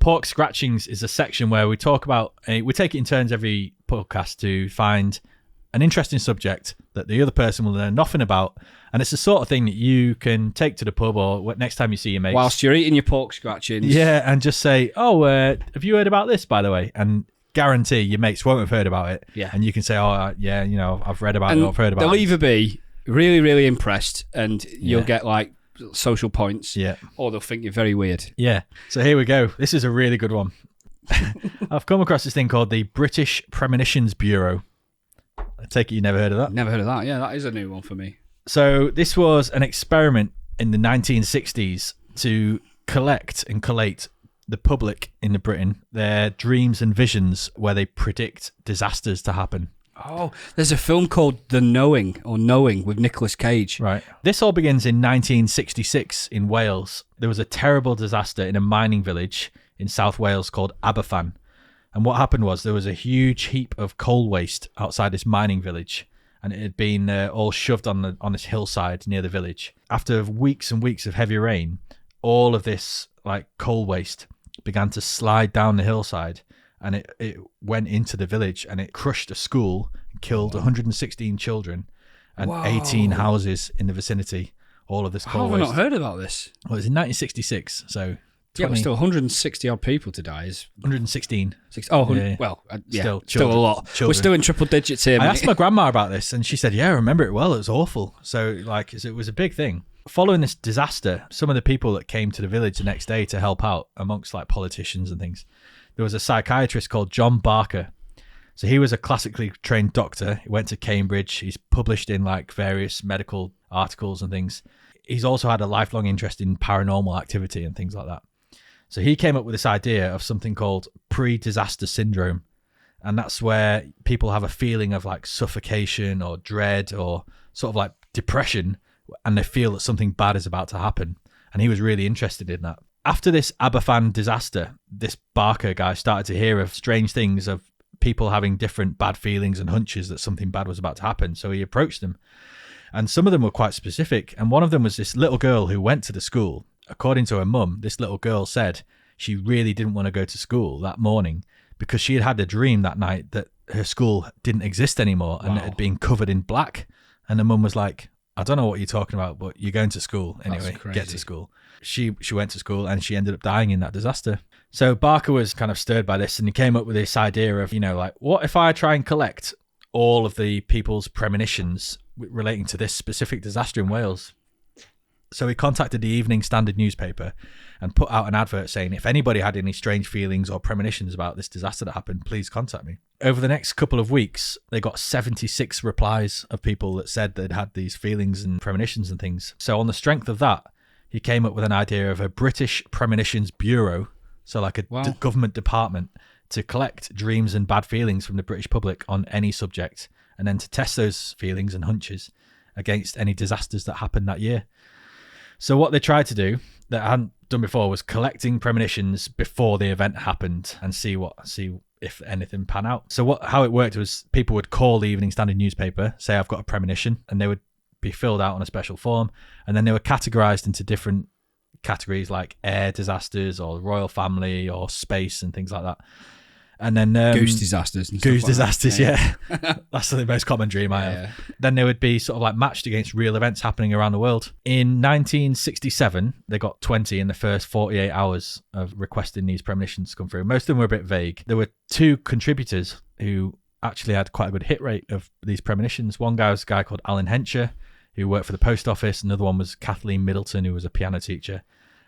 Pork Scratchings is a section where we talk about, we take it in turns every podcast to find an interesting subject that the other person will learn nothing about. And it's the sort of thing that you can take to the pub or next time you see your mates. Whilst you're eating your pork scratchings. Yeah, and just say, "Oh, have you heard about this, by the way?" And guarantee your mates won't have heard about it. Yeah. And you can say, "Oh, yeah, I've read about it, or I've heard about it." They'll either be really, really impressed and you'll get like social points, or they'll think you're very weird. Yeah. So here we go. This is a really good one. I've come across this thing called the British Premonitions Bureau. I take it you never heard of that? Never heard of that. Yeah, that is a new one for me. So this was an experiment in the 1960s to collect and collate the public in Britain their dreams and visions where they predict disasters to happen. Oh, there's a film called The Knowing or Knowing with Nicolas Cage. Right. This all begins in 1966 in Wales. There was a terrible disaster in a mining village in South Wales called Aberfan. And what happened was there was a huge heap of coal waste outside this mining village, and it had been all shoved on this hillside near the village. After weeks and weeks of heavy rain, all of this like coal waste began to slide down the hillside, and it went into the village, and it crushed a school and killed 116 children and 18 houses in the vicinity. All of this coal waste. How have I not heard about this? Well, it was in 1966, so... Yeah, but still 160 odd people to die is 116. Well, Still a lot. Children. We're still in triple digits here. I asked my grandma about this, and she said, "Yeah, I remember it well. It was awful." So, like, it was a big thing. Following this disaster, some of the people that came to the village the next day to help out, amongst like politicians and things, there was a psychiatrist called John Barker. So he was a classically trained doctor. He went to Cambridge. He's published in like various medical articles and things. He's also had a lifelong interest in paranormal activity and things like that. So he came up with this idea of something called pre-disaster syndrome. And that's where people have a feeling of like suffocation or dread or sort of like depression, and they feel that something bad is about to happen. And he was really interested in that. After this Aberfan disaster, this Barker guy started to hear of strange things, of people having different bad feelings and hunches that something bad was about to happen. So he approached them. And some of them were quite specific. And one of them was this little girl who went to the school. According to her mum, this little girl said she really didn't want to go to school that morning because she had had a dream that night that her school didn't exist anymore and it had been covered in black. And the mum was like, "I don't know what you're talking about, but you're going to school anyway. Get to school." She went to school and she ended up dying in that disaster. So Barker was kind of stirred by this, and he came up with this idea of, like, what if I try and collect all of the people's premonitions relating to this specific disaster in Wales? So he contacted the Evening Standard newspaper and put out an advert saying, if anybody had any strange feelings or premonitions about this disaster that happened, please contact me. Over the next couple of weeks, they got 76 replies of people that said they'd had these feelings and premonitions and things. So on the strength of that, he came up with an idea of a British Premonitions Bureau, so like a government department, to collect dreams and bad feelings from the British public on any subject, and then to test those feelings and hunches against any disasters that happened that year. So what they tried to do that I hadn't done before was collecting premonitions before the event happened and see if anything pan out. So how it worked was people would call the Evening Standard newspaper, say I've got a premonition, and they would be filled out on a special form, and then they were categorized into different categories like air disasters or royal family or space and things like that. And then goose disasters. Yeah. That's the most common dream I have. Yeah. Then they would be sort of like matched against real events happening around the world. In 1967, they got 20 in the first 48 hours of requesting these premonitions to come through. Most of them were a bit vague. There were 2 contributors who actually had quite a good hit rate of these premonitions. One guy was a guy called Alan Hencher, who worked for the post office. Another one was Kathleen Middleton, who was a piano teacher.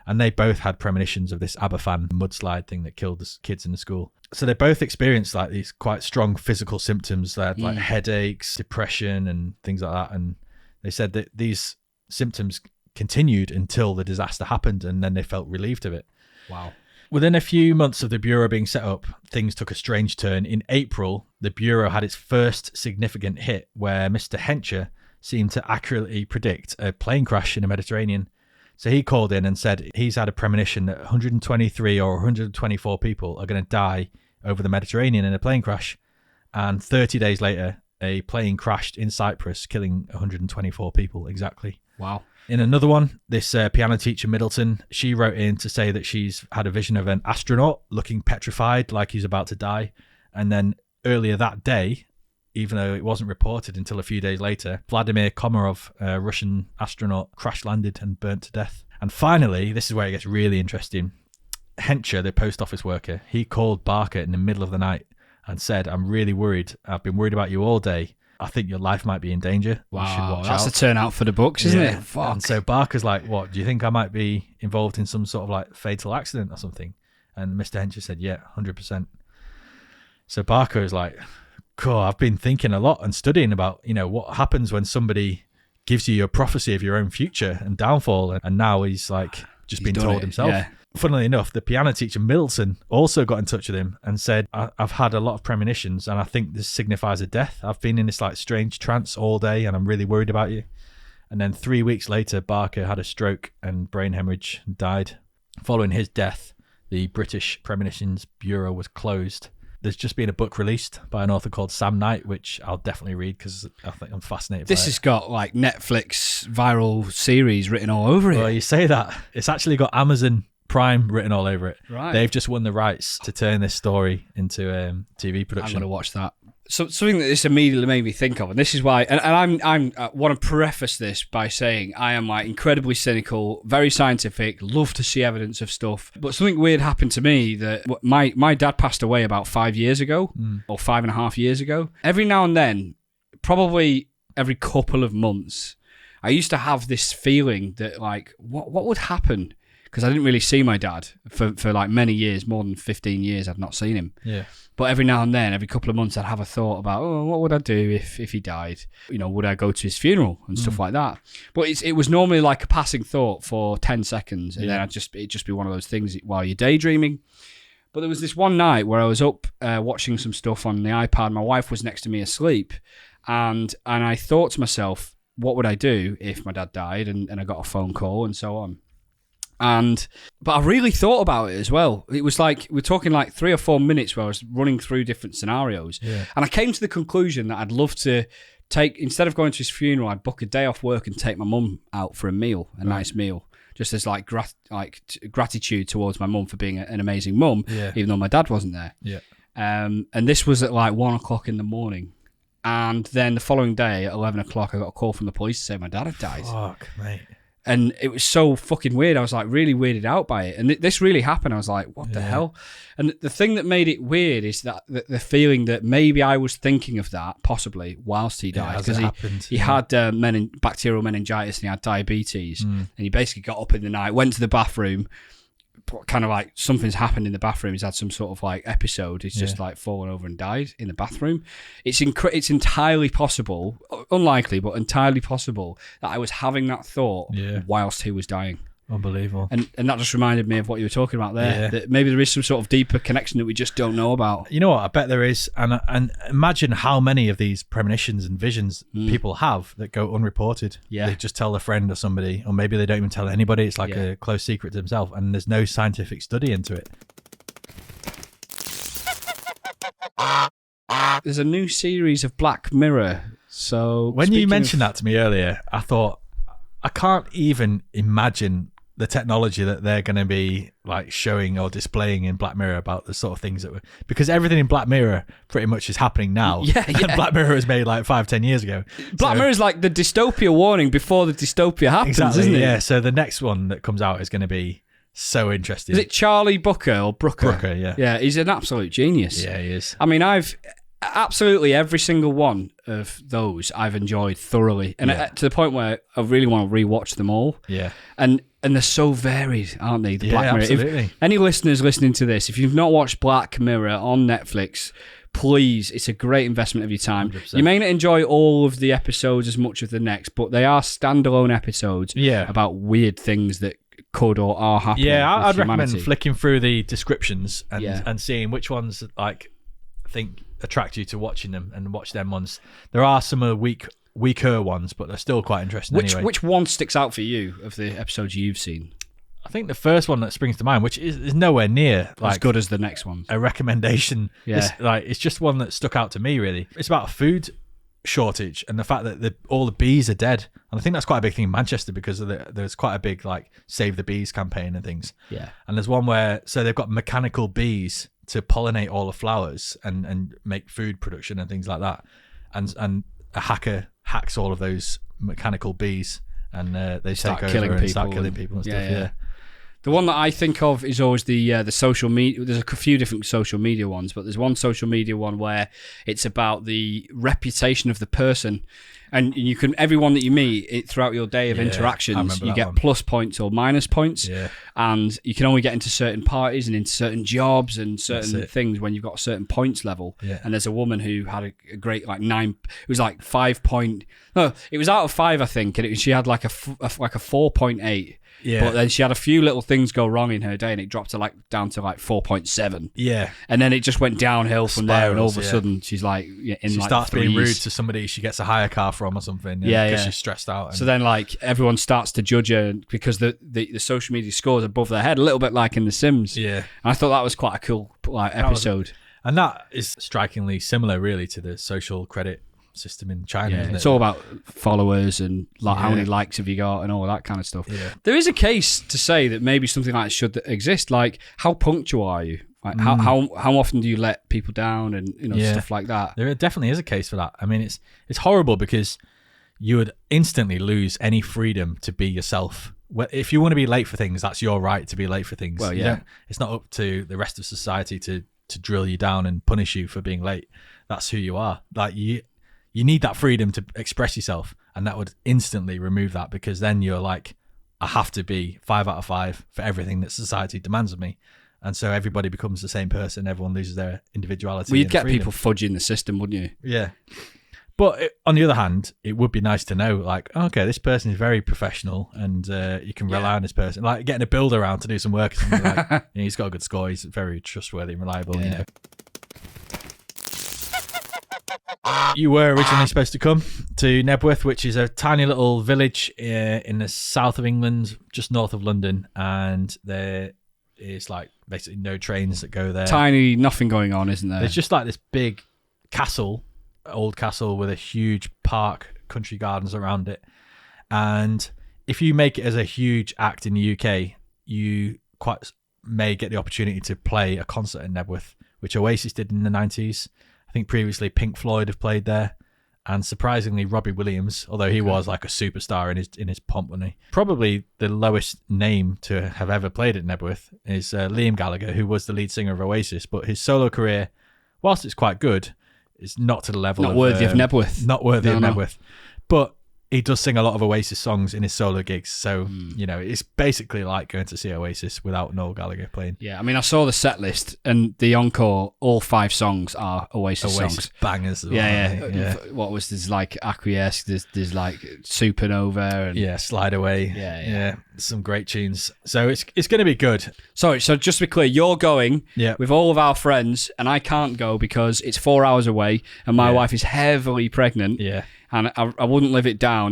And they both had premonitions of this Aberfan mudslide thing that killed the kids in the school. So they both experienced like these quite strong physical symptoms. They had like headaches, depression and things like that. And they said that these symptoms continued until the disaster happened, and then they felt relieved of it. Wow. Within a few months of the Bureau being set up, things took a strange turn. In April, the Bureau had its first significant hit where Mr. Hencher seemed to accurately predict a plane crash in the Mediterranean. So he called in and said he's had a premonition that 123 or 124 people are going to die over the Mediterranean in a plane crash. And 30 days later, a plane crashed in Cyprus, killing 124 people exactly. Wow. In another one, this piano teacher, Middleton, she wrote in to say that she's had a vision of an astronaut looking petrified like he's about to die. And then earlier that day, even though it wasn't reported until a few days later, Vladimir Komarov, a Russian astronaut, crash-landed and burnt to death. And finally, this is where it gets really interesting, Hencher, the post office worker, he called Barker in the middle of the night and said, "I'm really worried. I've been worried about you all day. I think your life might be in danger. Wow, you should watch that's out." a turnout for the books, isn't it? Fuck. And so Barker's like, "What, do you think I might be involved in some sort of like fatal accident or something?" And Mr. Hencher said, "Yeah, 100%. So Barker is like, "Cool, I've been thinking a lot and studying about, what happens when somebody gives you a prophecy of your own future and downfall." And now he's like, just been told himself. Yeah. Funnily enough, the piano teacher Middleton also got in touch with him and said, I've had a lot of premonitions and I think this signifies a death. I've been in this like strange trance all day and I'm really worried about you. And then 3 weeks later, Barker had a stroke and brain hemorrhage and died. Following his death, the British Premonitions Bureau was closed. There's just been a book released by an author called Sam Knight, which I'll definitely read because I think I'm fascinated by it. This has got like Netflix viral series written all over it. Well, you say that. It's actually got Amazon Prime written all over it. Right. They've just won the rights to turn this story into TV production. I'm going to watch that. So something that this immediately made me think of, and this is why, and I want to preface this by saying I am like incredibly cynical, very scientific, love to see evidence of stuff. But something weird happened to me that my dad passed away about 5 years ago, or 5.5 years ago. Every now and then, probably every couple of months, I used to have this feeling that like, what would happen? Because I didn't really see my dad for like many years, more than 15 years. I'd not seen him. Yeah. But every now and then, every couple of months, I'd have a thought about, what would I do if he died? You know, would I go to his funeral and stuff like that? But it was normally like a passing thought for 10 seconds, and then it'd just be one of those things while you're daydreaming. But there was this one night where I was up watching some stuff on the iPad. My wife was next to me asleep, and I thought to myself, what would I do if my dad died and I got a phone call and so on? But I really thought about it as well. It was like, we're talking like 3 or 4 minutes where I was running through different scenarios. Yeah. And I came to the conclusion that I'd love to instead of going to his funeral, I'd book a day off work and take my mum out for a meal, nice meal, just as like gratitude towards my mum for being an amazing mum, even though my dad wasn't there. Yeah. And this was at like 1 o'clock in the morning. And then the following day at 11 o'clock, I got a call from the police to say my dad had died. Fuck, mate. And it was so fucking weird. I was like really weirded out by it. And this really happened. I was like, what the hell? And the thing that made it weird is that the feeling that maybe I was thinking of that possibly whilst he died. Because he had bacterial meningitis and he had diabetes. And he basically got up in the night, went to the bathroom, kind of like something's happened in the bathroom. He's had some sort of like episode. He's just like fallen over and died in the bathroom. It's entirely possible, unlikely, but entirely possible that I was having that thought whilst he was dying. Unbelievable. And that just reminded me of what you were talking about there. Yeah. That maybe there is some sort of deeper connection that we just don't know about. You know what? I bet there is. And imagine how many of these premonitions and visions people have that go unreported. Yeah. They just tell a friend or somebody, or maybe they don't even tell anybody. It's like a close secret to themselves, and there's no scientific study into it. There's a new series of Black Mirror. So when you mentioned that to me earlier, I thought, I can't even imagine the technology that they're going to be like showing or displaying in Black Mirror about the sort of things that were, because everything in Black Mirror pretty much is happening now. Yeah. And Black Mirror was made like 5-10 years ago. Black Mirror is like the dystopia warning before the dystopia happens, isn't it? Yeah. So the next one that comes out is going to be so interesting. Is it Charlie Brooker or Brooker? Brooker, yeah. Yeah, he's an absolute genius. Yeah, he is. I mean, absolutely every single one of those I've enjoyed thoroughly, and to the point where I really want to rewatch them all. Yeah, and they're so varied, aren't they? The Black Mirror. Absolutely. If any listeners listening to this, if you've not watched Black Mirror on Netflix, please, it's a great investment of your time. 100%. You may not enjoy all of the episodes as much as the next, but they are standalone episodes about weird things that could or are happening. Yeah, I'd recommend flicking through the descriptions and seeing which ones like think attract you to watching them, and watch them ones. There are some of the weaker ones, but they're still quite interesting. Which one sticks out for you of the episodes you've seen? I think the first one that springs to mind, which is nowhere near like as good as the next one, a recommendation. Yeah, it's just one that stuck out to me. Really, it's about a food shortage and the fact that all the bees are dead, and I think that's quite a big thing in Manchester because there's quite a big like Save the Bees campaign and things. Yeah, and there's one where they've got mechanical bees to pollinate all the flowers and make food production and things like that, and a hacker hacks all of those mechanical bees, and they start killing people and stuff. Yeah. The one that I think of is always the social media. There's a few different social media ones, but there's one social media one where it's about the reputation of the person, and you can everyone that you meet throughout your day of interactions, you get plus points or minus points, and you can only get into certain parties and into certain jobs and certain things when you've got a certain points level. Yeah. And there's a woman who had a great like 9. It was like 5 point. No, it was out of 5, I think, and she had like a 4.8. Yeah. But then she had a few little things go wrong in her day, and it dropped to down to 4.7. Yeah. And then it just went downhill from there, and all of a yeah. sudden she's she starts being rude to somebody she gets a hire car from or something. Because she's stressed out. And... So then everyone starts to judge her because the social media scores above their head, a little bit like in The Sims. Yeah. And I thought that was quite a cool episode. And that is strikingly similar, really, to the social credit system in China, isn't it? It's all about followers and how many likes have you got and all that kind of stuff. Yeah. There is a case to say that maybe something like that should exist. Like, how punctual are you? Like, how often do you let people down and stuff like that? There definitely is a case for that. I mean, it's horrible because you would instantly lose any freedom to be yourself. If you want to be late for things, that's your right to be late for things. Well, yeah. It's not up to the rest of society to drill you down and punish you for being late. That's who you are. Like, you need that freedom to express yourself, and that would instantly remove that, because then you're like, I have to be 5 out of 5 for everything that society demands of me. And so everybody becomes the same person. Everyone loses their individuality. Well, you'd get freedom. people fudging the system, wouldn't you? Yeah. But on the other hand, it would be nice to know, like, okay, this person is very professional, and you can rely on this person. Like getting a builder around to do some work. Or something like, he's got a good score. He's very trustworthy and reliable. Yeah. You were originally supposed to come to Nebworth, which is a tiny little village in the south of England, just north of London, and there is basically no trains that go there. Tiny, nothing going on, isn't there? There's just this big old castle with a huge park, country gardens around it. And if you make it as a huge act in the UK, you quite may get the opportunity to play a concert in Nebworth, which Oasis did in the 90s. I think previously Pink Floyd have played there, and surprisingly Robbie Williams, although he was like a superstar in his pomp, wasn't he? Probably the lowest name to have ever played at Nebworth is Liam Gallagher, who was the lead singer of Oasis, but his solo career, whilst it's quite good, is not to the level not worthy of Nebworth. Not worthy of Nebworth. But he does sing a lot of Oasis songs in his solo gigs, so it's basically like going to see Oasis without Noel Gallagher playing. Yeah, I mean, I saw the set list, and the encore, all 5 songs are Oasis songs. Bangers as well. Yeah. What was there's Acquiesce, there's Supernova, and Slide Away. Yeah. Some great tunes. So it's going to be good. Sorry, so just to be clear, you're going with all of our friends, and I can't go because it's 4 hours away, and my wife is heavily pregnant. Yeah. And I wouldn't live it down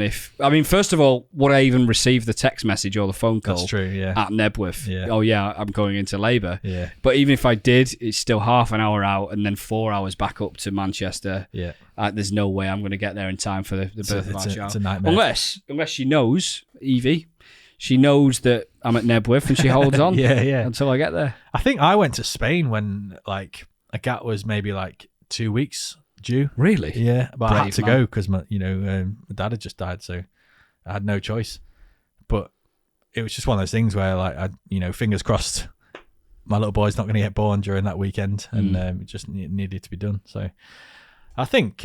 first of all, would I even receive the text message or the phone call? That's true, yeah. At Nebworth? Yeah. Oh, yeah, I'm going into labour. Yeah. But even if I did, it's still half an hour out and then 4 hours back up to Manchester. Yeah. There's no way I'm going to get there in time for the birth of our child. It's a nightmare. Unless she knows, Evie, she knows that I'm at Nebworth and she holds on until I get there. I think I went to Spain when Agat was maybe 2 weeks due. Really? Yeah, but I had to go because my dad had just died, so I had no choice. But it was just one of those things where I fingers crossed my little boy's not going to get born during that weekend, and it just needed to be done. So I think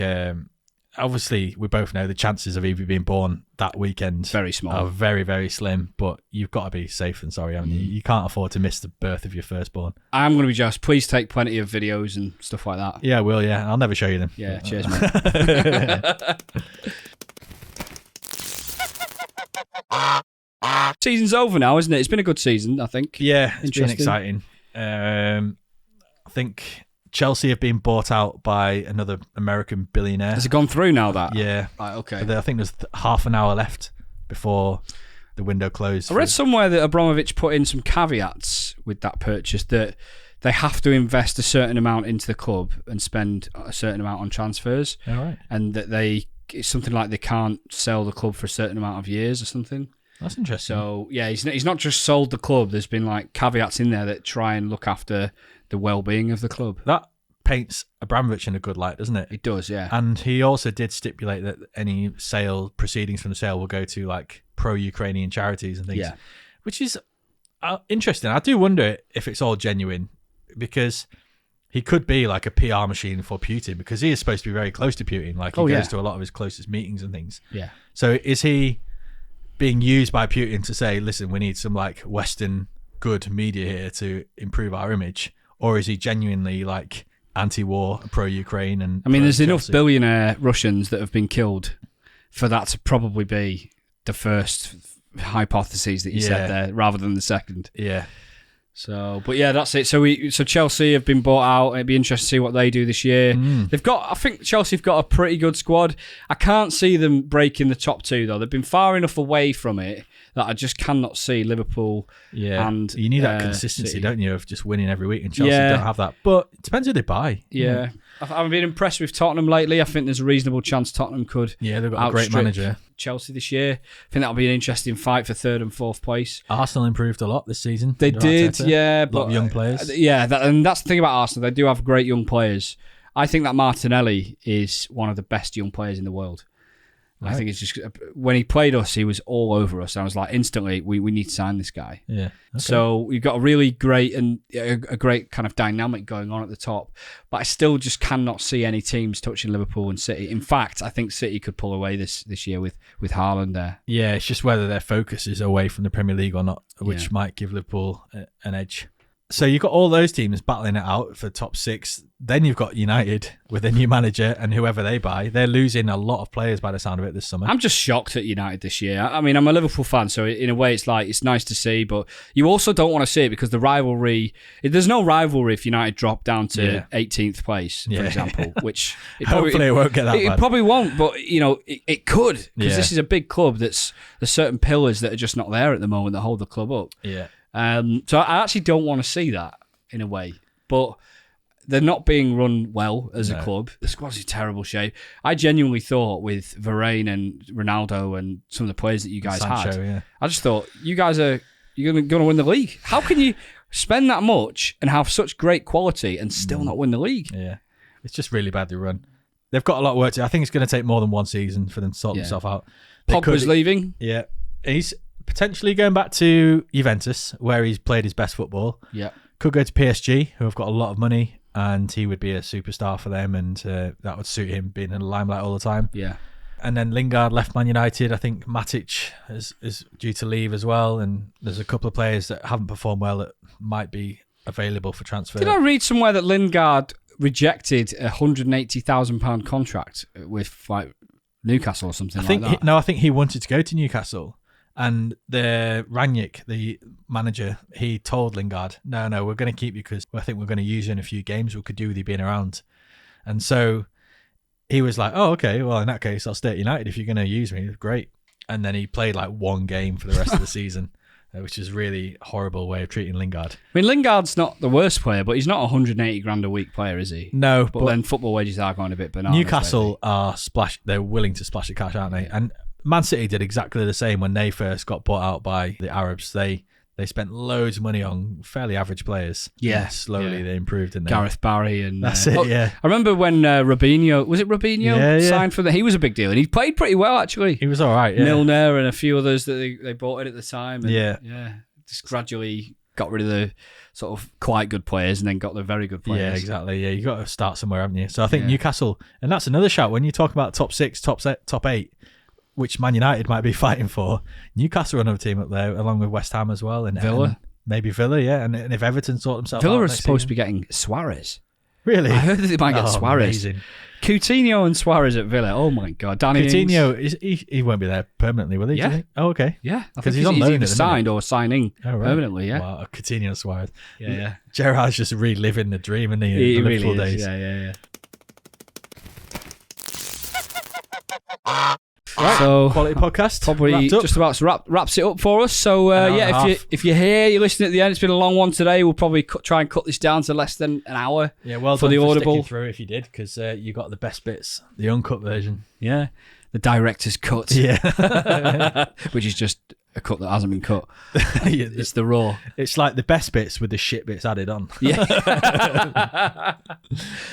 obviously we both know the chances of Evie being born that weekend very small, are very, very slim, but you've got to be safe and sorry, haven't you? You can't afford to miss the birth of your firstborn. I'm going to be just, please take plenty of videos and stuff like that. Yeah, I will, yeah. I'll never show you them. Yeah, cheers, mate. Season's over now, isn't it? It's been a good season, I think. Yeah, it's been exciting. I think Chelsea have been bought out by another American billionaire. Has it gone through now, that? Yeah. Right, okay. I think there's half an hour left before the window closed. I read somewhere that Abramovich put in some caveats with that purchase, that they have to invest a certain amount into the club and spend a certain amount on transfers. All right. And that it's something like they can't sell the club for a certain amount of years or something. That's interesting. So, yeah, he's not just sold the club. There's been caveats in there that try and look after the well-being of the club. That paints Abramovich in a good light, doesn't it? It does, yeah. And he also did stipulate that any proceedings from the sale will go to pro-Ukrainian charities and things, which is interesting. I do wonder if it's all genuine, because he could be a PR machine for Putin, because he is supposed to be very close to Putin. He goes to a lot of his closest meetings and things. Yeah. So is he being used by Putin to say, listen, we need some Western good media here to improve our image? Or is he genuinely anti-war, pro-Ukraine? And I mean, there's enough billionaire Russians that have been killed for that to probably be the first hypotheses that you said there, rather than the second. Yeah. So, but yeah, that's it. So Chelsea have been bought out. It'd be interesting to see what they do this year. I think Chelsea have got a pretty good squad. I can't see them breaking the top 2 though. They've been far enough away from it that I just cannot see Liverpool. Yeah, and you need that consistency, City. Don't you, of just winning every week? And Chelsea don't have that. But it depends who they buy. Yeah. I've been impressed with Tottenham lately. I think there's a reasonable chance Tottenham could. Yeah, they've got a great manager. Chelsea this year. I think that'll be an interesting fight for 3rd and 4th place. Arsenal improved a lot this season. They did, yeah. A lot of young players. And that's the thing about Arsenal. They do have great young players. I think that Martinelli is one of the best young players in the world. Right. I think it's just when he played us, he was all over us. I was like, instantly, we need to sign this guy. Yeah. Okay. So we've got a really great and a great kind of dynamic going on at the top, but I still just cannot see any teams touching Liverpool and City. In fact, I think City could pull away this year with Haaland there. Yeah, it's just whether their focus is away from the Premier League or not, which might give Liverpool an edge. So you've got all those teams battling it out for top 6. Then you've got United with a new manager and whoever they buy. They're losing a lot of players by the sound of it this summer. I'm just shocked at United this year. I mean, I'm a Liverpool fan, so in a way it's nice to see, but you also don't want to see it because the rivalry... There's no rivalry if United drop down to 18th place, for example, which... Hopefully it won't get that bad. It probably won't, but it could, because this is a big club there's certain pillars that are just not there at the moment that hold the club up. Yeah. So I actually don't want to see that in a way, but they're not being run well as a club. The squad's in terrible shape. I genuinely thought with Varane and Ronaldo and some of the players that you guys had, I just thought you're going to win the league. How can you spend that much and have such great quality and still not win the league? Yeah, it's just really badly run. They've got a lot of work to do. I think it's going to take more than one season for them to sort themselves out. Pogba's leaving. Yeah, he's potentially going back to Juventus, where he's played his best football. Yeah. Could go to PSG, who have got a lot of money, and he would be a superstar for them, and that would suit him being in the limelight all the time. Yeah. And then Lingard left Man United. I think Matic is due to leave as well, and there's a couple of players that haven't performed well that might be available for transfer. Did I read somewhere that Lingard rejected a £180,000 contract with Newcastle or something like that? I think he wanted to go to Newcastle. And the Rangnick, the manager, he told Lingard, no, we're going to keep you because I think we're going to use you in a few games. We could do with you being around. And so he was like, oh, okay, well, in that case, I'll stay at United if you're going to use me. Great. And then he played like one game for the rest of the season, which is a really horrible way of treating Lingard. I mean, Lingard's not the worst player, but he's not 180 grand a week player, is he? No. But then football wages are going a bit bananas. Newcastle they're willing to splash the cash, aren't they? And Man City did exactly the same when they first got bought out by the Arabs. They spent loads of money on fairly average players. Yeah. And slowly they improved. And Gareth Barry. And that's it, yeah. I remember when Robinho, was it Robinho? Signed for them. He was a big deal. And he played pretty well, actually. He was all right, yeah. Milner and a few others that they bought in at the time. And, yeah. Just gradually got rid of the sort of quite good players and then got the very good players. Yeah, exactly. Yeah, you got to start somewhere, haven't you? So I think Newcastle, and that's another shout when you talk about top 6, top 8, which Man United might be fighting for. Newcastle are another team up there, along with West Ham as well. And Villa. And maybe Villa, yeah. And if Everton sort themselves out. Villa are supposed to be getting Suarez. Really? I heard that they might get Suarez. Amazing. Coutinho and Suarez at Villa. Oh my God. Danny Coutinho, he won't be there permanently, will he? Yeah. Oh, okay. Yeah. Because he's on loan either signed or signing permanently, yeah. Wow, Coutinho and Suarez. Yeah. Gerrard's just reliving the dream, isn't he? He the really is. days. Yeah. Right. So quality podcast probably just about wraps it up for us. So if you're here, you're listening at the end. It's been a long one today. We'll probably try and cut this down to less than an hour. Yeah, well for done the Audible through if you did, because you got the best bits, the uncut version. Yeah, the director's cut. Yeah, which is just a cut that hasn't been cut. It's the raw. It's like the best bits with the shit bits added on. Yeah.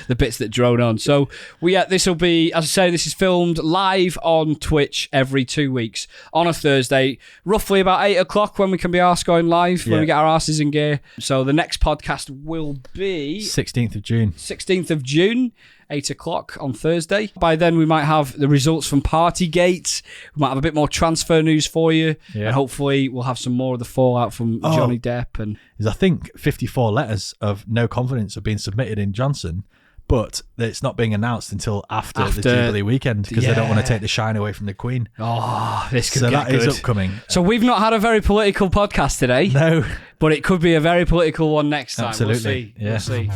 The bits that drone on. So this will be, as I say, this is filmed live on Twitch every 2 weeks on a Thursday, roughly about 8 o'clock when we can be arsed going live, when we get our asses in gear. So the next podcast will be 16th of June. 16th of June. 8 o'clock on Thursday. By then, we might have the results from Partygate. We might have a bit more transfer news for you. Yeah. And hopefully, we'll have some more of the fallout from Johnny Depp. And I think 54 letters of no confidence have been submitted in Johnson, but it's not being announced until after the Jubilee weekend because they don't want to take the shine away from the Queen. Oh, this could so get that good. is upcoming. So we've not had a very political podcast today. No. But it could be a very political one next time. Absolutely. We'll see.